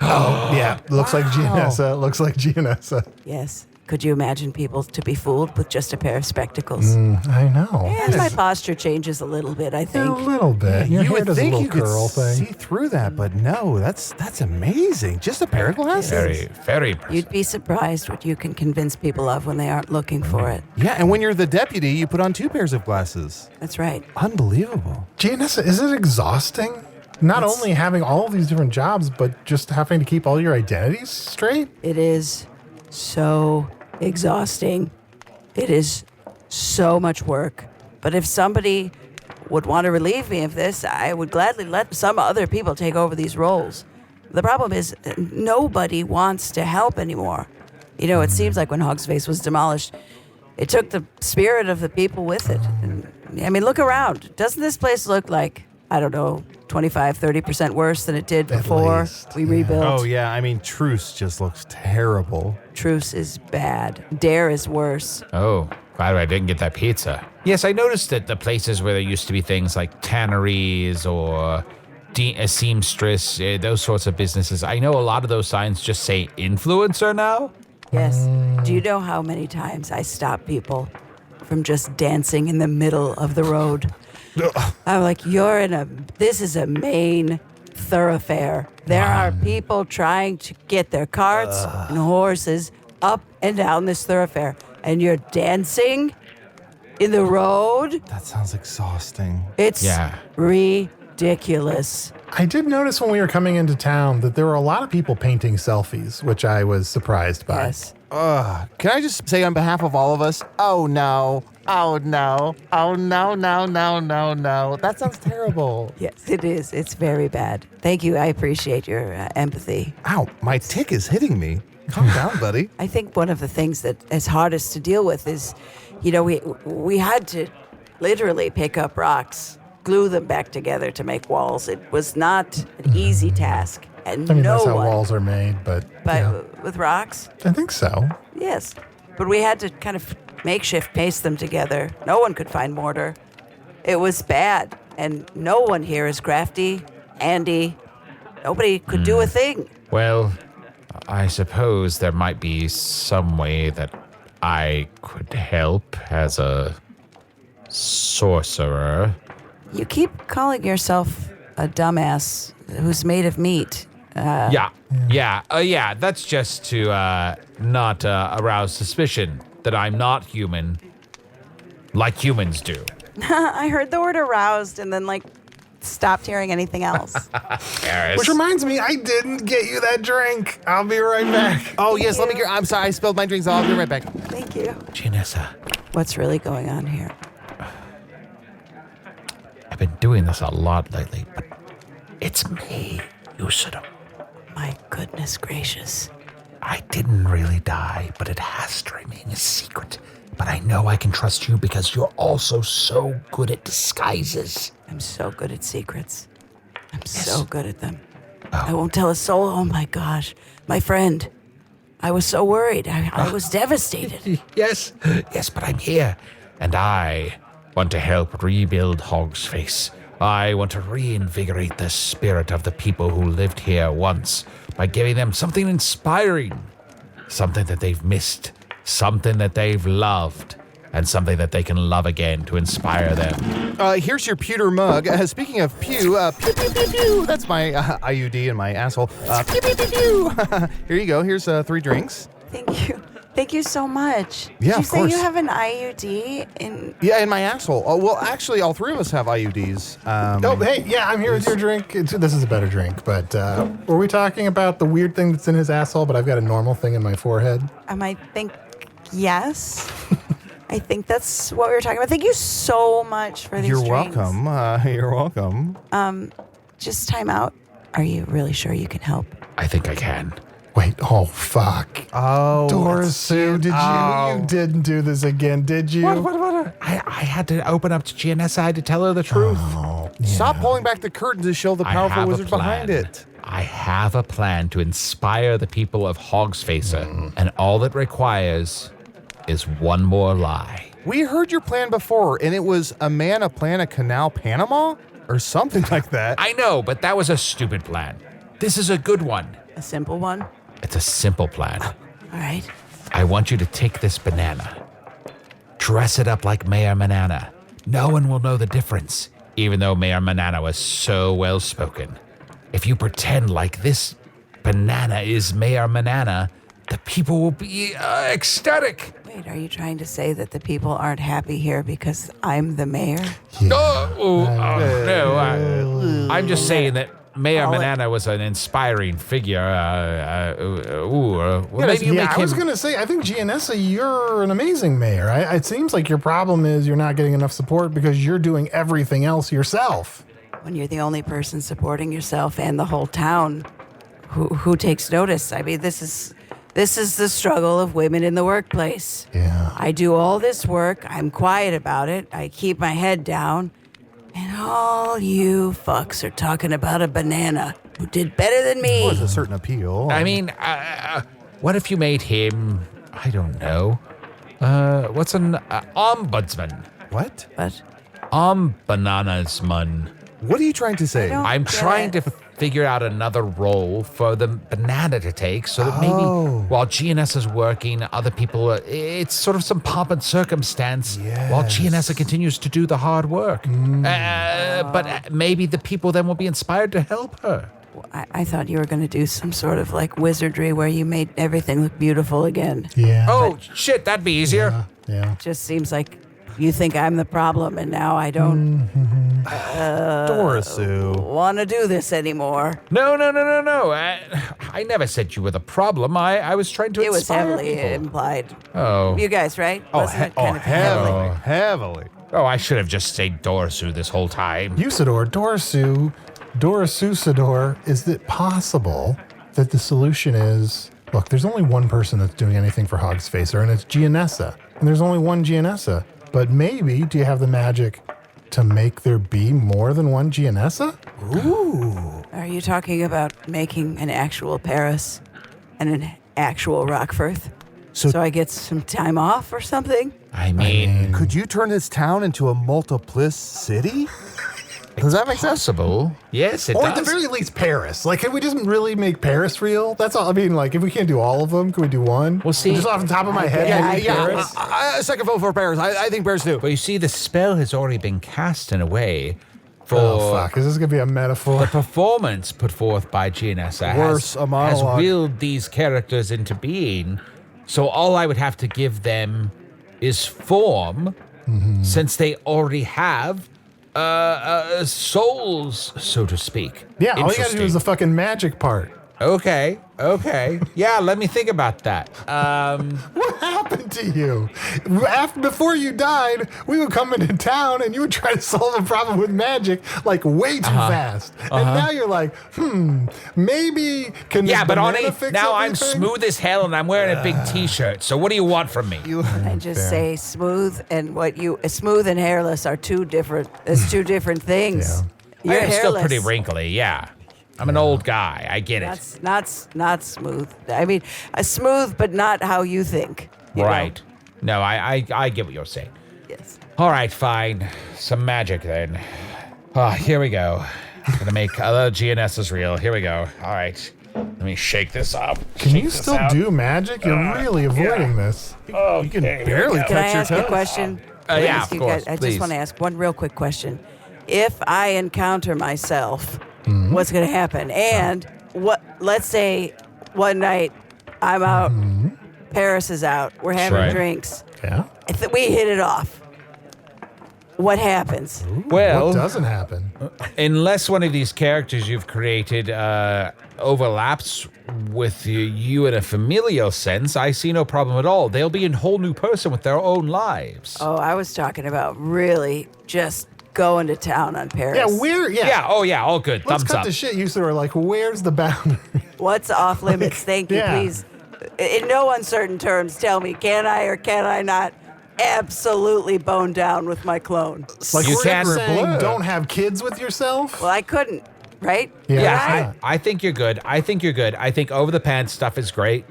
Oh, yeah. Looks like Gianessa. Yes. Could you imagine people to be fooled with just a pair of spectacles? I know. And my posture changes a little bit, I A think. little bit. Your You hair would does a think little you could curl thing. see through that, but no, that's amazing. Just a pair of glasses. Very, very impressive. You'd be surprised what you can convince people of when they aren't looking for it. Yeah, and when you're the deputy, you put on 2 pairs of glasses. That's right. Unbelievable. Gianessa, is it exhausting? Not only having all of these different jobs, but just having to keep all your identities straight? It is so exhausting. It is so much work. But if somebody would want to relieve me of this, I would gladly let some other people take over these roles. The problem is nobody wants to help anymore. It seems like when Hogsfacer was demolished, it took the spirit of the people with it. And, I mean, look around. Doesn't this place look like, I don't know, 25, 30% worse than it did before we rebuilt? Oh, yeah. I mean, Truce just looks terrible. Truce is bad. Dare is worse. Oh, glad I didn't get that pizza. Yes, I noticed that the places where there used to be things like tanneries or a seamstress, those sorts of businesses, I know a lot of those signs just say influencer now. Yes. Do you know how many times I stop people from just dancing in the middle of the road? I'm like, this is a main thoroughfare. There are people trying to get their carts and horses up and down this thoroughfare, and you're dancing in the road? That sounds exhausting. It's ridiculous. I did notice when we were coming into town that there were a lot of people painting selfies, which I was surprised by. Yes. Can I just say on behalf of all of us, oh no, oh no, oh no, no, no, no, no. That sounds terrible. Yes, it is. It's very bad. Thank you. I appreciate your empathy. Ow, my tick is hitting me. Calm down, buddy. I think one of the things that is hardest to deal with is, we had to literally pick up rocks, glue them back together to make walls. It was not an easy task, and I mean, no that's how one. walls are made, but With rocks, I think so. yes, but we had to kind of makeshift paste them together. No one could find mortar. It was bad, and no one here is crafty, handy. Nobody could do a thing. Well, I suppose there might be some way that I could help as a sorcerer. You keep calling yourself a dumbass who's made of meat. Yeah. That's just to not arouse suspicion that I'm not human like humans do. I heard the word aroused and then, stopped hearing anything else. Which reminds me, I didn't get you that drink. I'll be right back. Oh, yes, let me get. I'm sorry, I spilled my drinks. I'll be right back. Thank you. Gianessa, What's really going on here? I've been doing this a lot lately, but it's me. You should have. My goodness gracious. I didn't really die, but it has to remain a secret. But I know I can trust you because you're also so good at disguises. I'm so good at secrets. I'm so good at them. I won't tell a soul. Oh my gosh. My friend. I was so worried. I was devastated. Yes, but I'm here. And I want to help rebuild Hogsface. I want to reinvigorate the spirit of the people who lived here once by giving them something inspiring, something that they've missed, something that they've loved, and something that they can love again to inspire them. Here's your pewter mug. Speaking of pew, pew, pew, pew, pew. That's my IUD in my asshole. Pew, pew, pew, pew. Here you go. Here's 3 drinks. Thank you. Thank you so much. Yeah, Did of course. you say you have an IUD in... Yeah, in my asshole. Oh, well, actually, all 3 of us have IUDs. Oh, hey, yeah, I'm here with your drink. This is a better drink, but were we talking about the weird thing that's in his asshole, but I've got a normal thing in my forehead? I think yes. I think that's what we were talking about. Thank you so much for these You're drinks. welcome. You're welcome. Just time out. Are you really sure you can help? I think I can. Wait, oh, fuck. Oh, Dorisue, you didn't do this again, did you? What? I had to open up to Gianessa. I had to tell her the truth. Oh, yeah. Stop pulling back the curtain to show the I powerful have a wizard plan. behind it. I have a plan to inspire the people of Hogsfacer, and all it requires is one more lie. We heard your plan before, and it was a man, a plan, a canal, Panama? Or something like that. I know, but that was a stupid plan. This is a good one. A simple one? It's a simple plan. All right. I want you to take this banana, dress it up like Mayor Manana. No one will know the difference, even though Mayor Manana was so well spoken. If you pretend like this banana is Mayor Manana, the people will be ecstatic. Wait, are you trying to say that the people aren't happy here because I'm the mayor? No, I'm just saying that Mayor Call it- Manana was an inspiring figure. Maybe you Yeah, make I was him. going to say, I think, Gianessa, you're an amazing mayor. It seems like your problem is you're not getting enough support because you're doing everything else yourself. When you're the only person supporting yourself and the whole town, who takes notice? I mean, this is the struggle of women in the workplace. Yeah. I do all this work. I'm quiet about it. I keep my head down. And all you fucks are talking about a banana who did better than me. There's a certain appeal. I mean, what if you made him, I don't know, what's an ombudsman? What? But Bananasman. What are you trying to say? don't- I'm get trying it. to figure out another role for the banana to take so that maybe while Gianessa's working, other people, it's sort of some pomp and circumstance while Gianessa continues to do the hard work. But maybe the people then will be inspired to help her. I thought you were going to do some sort of like wizardry where you made everything look beautiful again. Yeah. Oh, shit, that'd be easier. Yeah. Just seems like you think I'm the problem, and now I don't Dorisue. want to do this anymore. No. I never said you were the problem. I was trying to It was inspire heavily people. implied. Oh. You guys, right? Wasn't it kind of heavily. Heavily. Oh, I should have just said Dorisue this whole time. Usador, Dorisusador, is it possible that the solution is, look, there's only one person that's doing anything for Hogsfacer, and it's Gianessa. And there's only one Gianessa. But maybe, do you have the magic to make there be more than one Gianessa? Are you talking about making an actual Paris and an actual Rockford? So I get some time off or something? I mean, Could you turn this town into a multiplice city? Does that make sense? possible. Yes, it Or at does. the very least, Paris. Like, can we just really make Paris real? That's all. I mean, like, if we can't do all of them, can we do one? Well, see- Just off the top of my head, Yeah, maybe Paris. Second vote for Paris. I think Paris too. But you see, the spell has already been cast in a way for Oh, fuck. Is this going to be a metaphor? the performance put forth by Gianessa Worse, a has monologue. willed these characters into being. So all I would have to give them is form, since they already have souls, so to speak. Yeah, all you got to do Interesting. is the fucking magic part. Okay. Yeah, let me think about that. What happened to you? Before you died, we would come into town and you would try to solve a problem with magic like way too fast. And now you're like, maybe can this Yeah, but on banana fix now I'm everything? smooth as hell and I'm wearing a big T-shirt. So what do you want from me? I just say smooth and smooth and hairless are two different things. Yeah. You're I am hairless. still pretty wrinkly, yeah. I'm an old guy. I get it. That's not smooth. I mean, smooth, but not how you think. You Right. No, I get what you're saying. know? Yes. All right, fine. Some magic then. Here we go. Gonna make Gianessa's real. Here we go. All right. Let me shake this up. Can Shake you this still out. do magic? You're really avoiding this. You can barely Can I touch your ask a toes. question? Yeah, Please, of course. I just Please. want to ask one real quick question. If I encounter myself, what's going to happen? And let's say one night I'm out, Paris is out, we're having Right. drinks, Yeah. we hit it off. What happens? Well, What doesn't happen? unless one of these characters you've created overlaps with you in a familial sense, I see no problem at all. They'll be a whole new person with their own lives. Oh, I was talking about really just going to town on Paris. Yeah, where? Yeah. Yeah, oh yeah, all good. Let's Thumbs cut up. the shit. You two are like, where's the boundary? What's off limits? Thank you, Yeah. please. In no uncertain terms, tell me, can I or can I not absolutely bone down with my clone? Like You we're can't- saying, don't have kids with yourself. Well, I couldn't, right? Yeah, Yeah, I think you're good. I think over the pants stuff is great.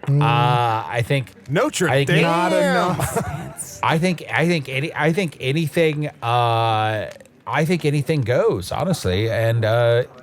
I think No trick. I think Not enough. I think anything goes, honestly. And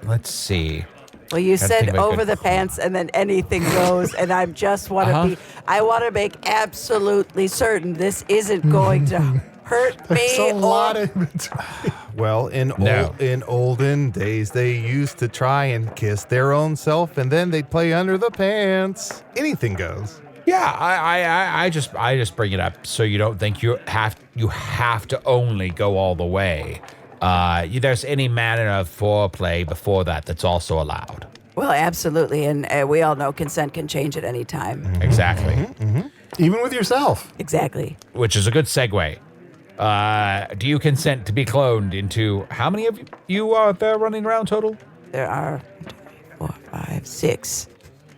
let's see. Well, you think said of a over good the pants and then anything goes, and I just want to I want to make absolutely certain this isn't going to hurt me. It's a or- lot in between. Well, No. in olden days, they used to try and kiss their own self, and then they'd play under the pants. Anything goes. Yeah, I just bring it up so you don't think you have to only go all the way. There's any manner of foreplay before that's also allowed. Well, absolutely, and we all know consent can change at any time. Exactly. Even with yourself. Exactly. Which is a good segue. Do you consent to be cloned into how many of you are there running around total? There are 4, 5, 6.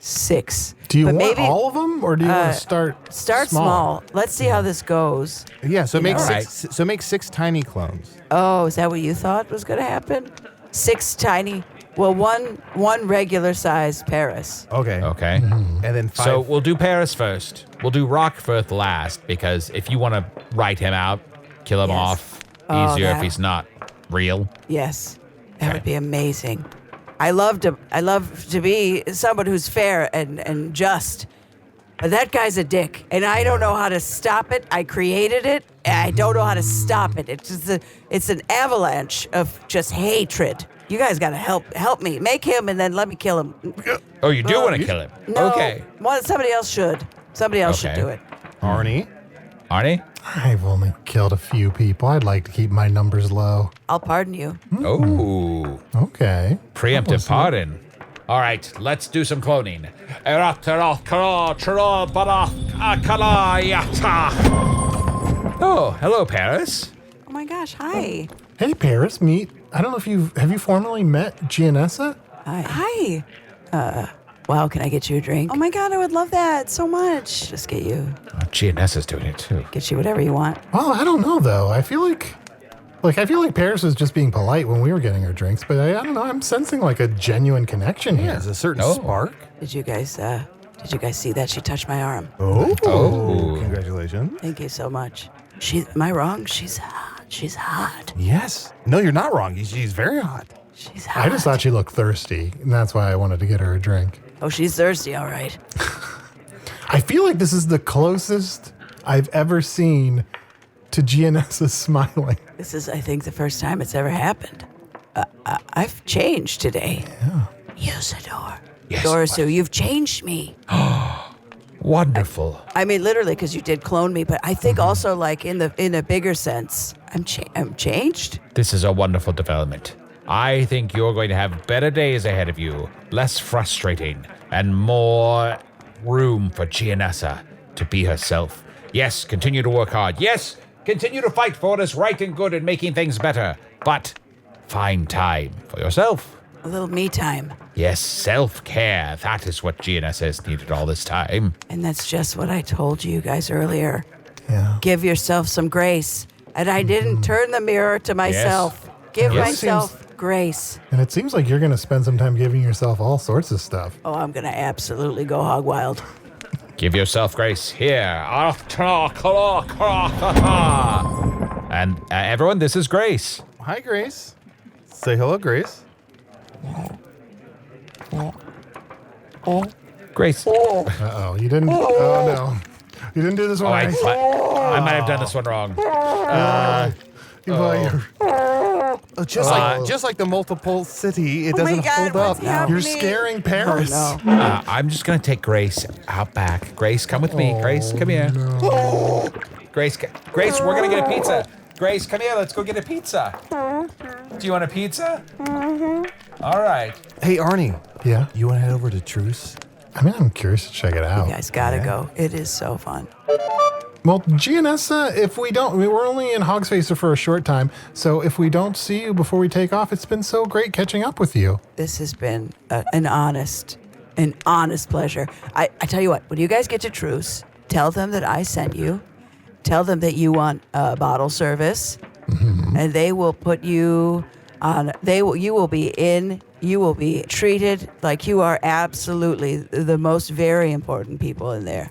6. Do you But want maybe all of them, or do you want to start small? Let's see how this goes. Yeah, so make know. six. So make 6 tiny clones. Oh, is that what you thought was going to happen? 6 tiny. Well, one regular size Paris. Okay. Okay. And then 5. So we'll do Paris first. We'll do Rockfirth last because if you want to write him out, kill him Yes. off Oh, easier if that- he's not real. Yes, that Okay. would be amazing. I love to be someone who's fair and just. But that guy's a dick, and I don't know how to stop it. I created it, and I don't know how to stop it. It's just it's an avalanche of just hatred. You guys gotta help me. Make him, and then let me kill him. Oh, you do want to kill him? No, Okay. somebody else should. Somebody else should Okay. do it. Arnie. Arnie? I've only killed a few people. I'd like to keep my numbers low. I'll pardon you. Oh, Okay. preemptive pardon. All right, let's do some cloning. Oh, hello, Paris. Oh my gosh! Hi. Hey, Paris, meet. I don't know if have you formally met Gianessa? Hi. Wow, can I get you a drink? Oh my god, I would love that so much. Just get you Gianessa's doing it too. whatever you want. Oh, I don't know though. I feel like Paris was just being polite when we were getting our drinks, but I don't know. I'm sensing like a genuine connection here. There's a certain Oh. spark. Did you guys see that? She touched my arm. Oh. Congratulations. Thank you so much. Am I wrong? She's hot. She's hot. Yes. No, you're not wrong. She's very hot. She's hot. I just thought she looked thirsty, and that's why I wanted to get her a drink. Oh, she's thirsty, all right. I feel like this is the closest I've ever seen to Gianessa smiling. This is, I think, the first time it's ever happened. I've changed today. Yeah. Usador. Yes. Dorisue, you've changed me. Wonderful. I mean, literally, because you did clone me, but I think also, like, in a bigger sense, I'm changed. This is a wonderful development. I think you're going to have better days ahead of you, less frustrating, and more room for Gianessa to be herself. Yes, continue to work hard. Yes, continue to fight for what is right and good and making things better. But find time for yourself. A little me time. Yes, self-care. That is what Gianessa has needed all this time. And that's just what I told you guys earlier. Yeah. Give yourself some grace. And I didn't turn the mirror to myself. Give Yes. myself Grace. And it seems like you're going to spend some time giving yourself all sorts of stuff. Oh, I'm going to absolutely go hog wild. Give yourself grace. Here. And everyone, this is Grace. Hi, Grace. Say hello, Grace. Grace. Uh-oh, you didn't... Oh, no. You didn't do this one I right. might have done this one wrong. Just like the multiple city, it Oh my doesn't God, hold what's up. happening? You're scaring Paris. Oh, no. I'm just going to take Grace out back. Grace, come with me. Grace, come here. Grace, we're going to get a pizza. Grace, come here. Let's go get a pizza. Do you want a pizza? All right. Hey, Arnie, Yeah? you want to head over to Truce? I mean, I'm curious to check it out. You guys got to go. It is so fun. Well, Gianessa, if we don't... I mean, we're only in Hogsfacer for a short time, so if we don't see you before we take off, it's been so great catching up with you. This has been an honest pleasure. I tell you what, when you guys get to Truce, tell them that I sent you. Tell them that you want bottle service, and they will put you on. You will be treated like you are absolutely the most very important people in there.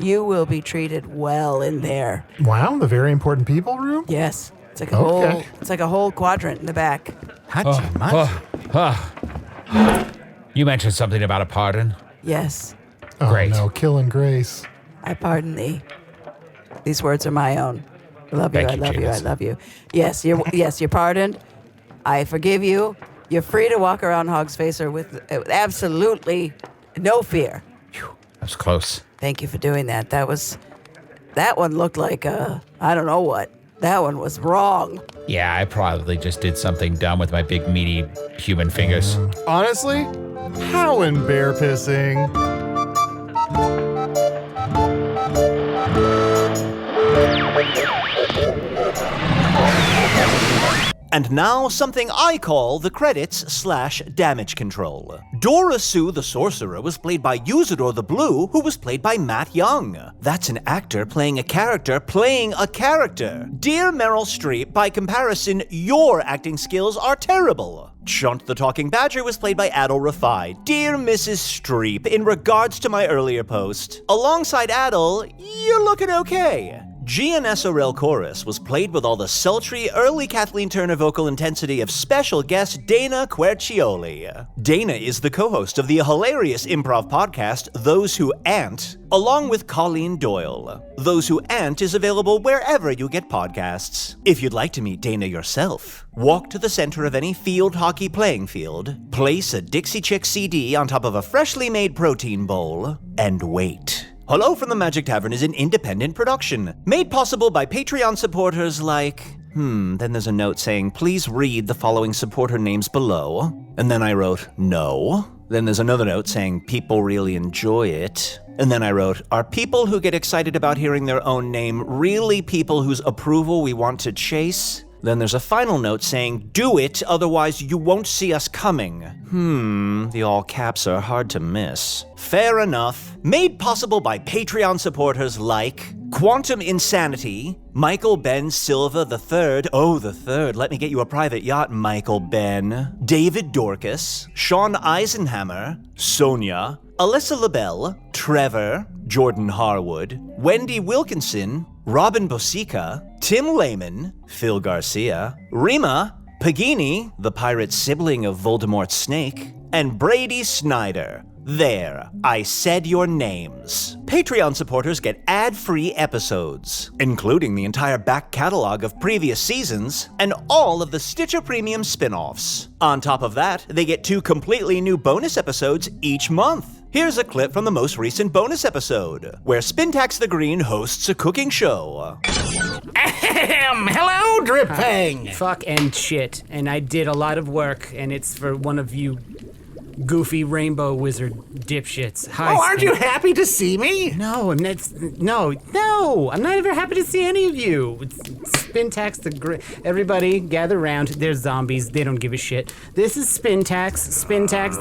You will be treated well in there. Wow, the very important people room? Yes, it's like a whole quadrant in the back. You mentioned something about a pardon. Yes, Oh, Great. no, killing Grace. I pardon thee. These words are my own. I love you. Thank I you, love you. I Gianessa. love you. Yes, you're pardoned. I forgive you. You're free to walk around Hogsfacer with absolutely no fear. That was close. Thank you for doing that. That one looked like I don't know what. That one was wrong. Yeah, I probably just did something dumb with my big, meaty human fingers. Honestly, how in bear pissing? And now, something I call the credits/damage control. Dorisue the Sorcerer was played by Usador the Blue, who was played by Matt Young. That's an actor playing a character playing a character. Dear Meryl Streep, by comparison, your acting skills are terrible. Chunt the Talking Badger was played by Adal Rifai. Dear Mrs. Streep, in regards to my earlier post, alongside Adal, you're looking okay. Gianessa Relkorus was played with all the sultry, early Kathleen Turner vocal intensity of special guest Dana Quercioli. Dana is the co-host of the hilarious improv podcast Those Who Ant, along with Colleen Doyle. Those Who Ant is available wherever you get podcasts. If you'd like to meet Dana yourself, walk to the center of any field hockey playing field, place a Dixie Chick CD on top of a freshly made protein bowl, and wait. Hello from the Magic Tavern is an independent production, made possible by Patreon supporters like... then there's a note saying, please read the following supporter names below. And then I wrote, no. Then there's another note saying, people really enjoy it. And then I wrote, are people who get excited about hearing their own name really people whose approval we want to chase? Then there's a final note saying, do it, otherwise you won't see us coming. The all caps are hard to miss. Fair enough. Made possible by Patreon supporters like Quantum Insanity, Michael Ben Silva III, the third, let me get you a private yacht, Michael Ben, David Dorcas, Sean Eisenhammer, Sonia, Alyssa LaBelle, Trevor, Jordan Harwood, Wendy Wilkinson, Robin Bosica, Tim Lehman, Phil Garcia, Rima, Pagini, the pirate sibling of Voldemort's snake, and Brady Snyder. There, I said your names. Patreon supporters get ad-free episodes, including the entire back catalog of previous seasons and all of the Stitcher Premium spin-offs. On top of that, they get 2 completely new bonus episodes each month. Here's a clip from the most recent bonus episode, where Spintax the Green hosts a cooking show. Hello, Drip Fang! Fuck and shit. And I did a lot of work, and it's for one of you goofy rainbow wizard dipshits. Hi, Aren't you happy to see me? No, I'm not. No, I'm not ever happy to see any of you. It's Spintax the Great. Everybody, gather around. They're zombies. They don't give a shit. This is Spintax.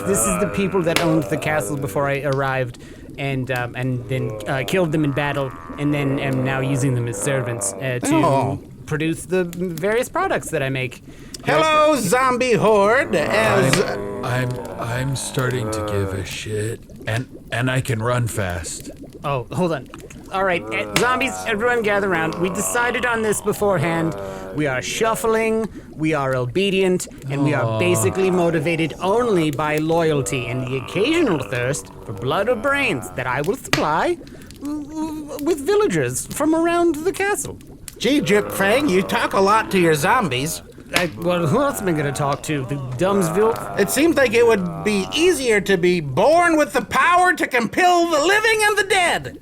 This is the people that owned the castle before I arrived, and then killed them in battle, and then am now using them as servants to produce the various products that I make. Hello, zombie horde. I'm starting to give a shit, and I can run fast. Oh, hold on. All right, zombies, everyone gather around. We decided on this beforehand. We are shuffling, we are obedient, and we are basically motivated only by loyalty and the occasional thirst for blood or brains that I will supply with villagers from around the castle. Gee, Drip Fang, you talk a lot to your zombies. Well, who else am I going to talk to? The Dumbsville? It seems like it would be easier to be born with the power to compel the living and the dead.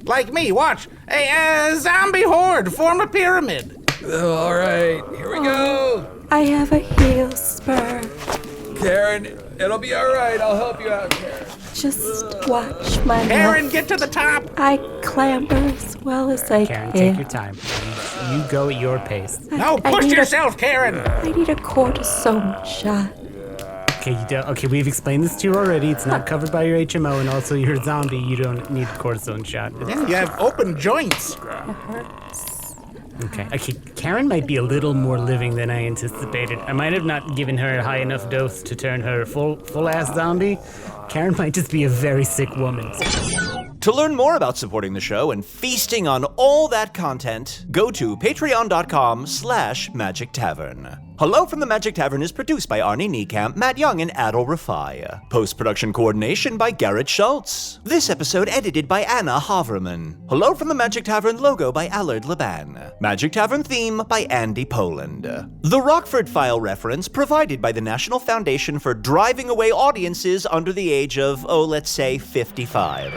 Like me, watch. A zombie horde form a pyramid. All right, here we go. I have a heel spur. Karen, it'll be all right. I'll help you out, Karen. Just watch my Karen, mouth. get to the top. I clamber as well as I Karen, can. take your time. You go at your pace. No, I push need yourself, Karen. I need a cortisone shot. Okay, you don't. Okay, we've explained this to you already. It's not covered by your HMO, and also you're a zombie. You don't need a cortisone shot. Yeah, you have open joints. Okay, Karen might be a little more living than I anticipated. I might have not given her a high enough dose to turn her full-ass zombie. Karen might just be a very sick woman. To learn more about supporting the show and feasting on all that content, go to patreon.com/Magic Tavern. Hello from the Magic Tavern is produced by Arnie, Niekamp, Matt Young, and Adal Rifai. Post-production coordination by Garrett, Schultz. This episode edited by Anna Havermann. Hello from the Magic Tavern logo by Allard, Laban. Magic Tavern theme by Andy Poland. The Rockford File reference provided by the National Foundation for Driving Away Audiences under the age of, let's say 55.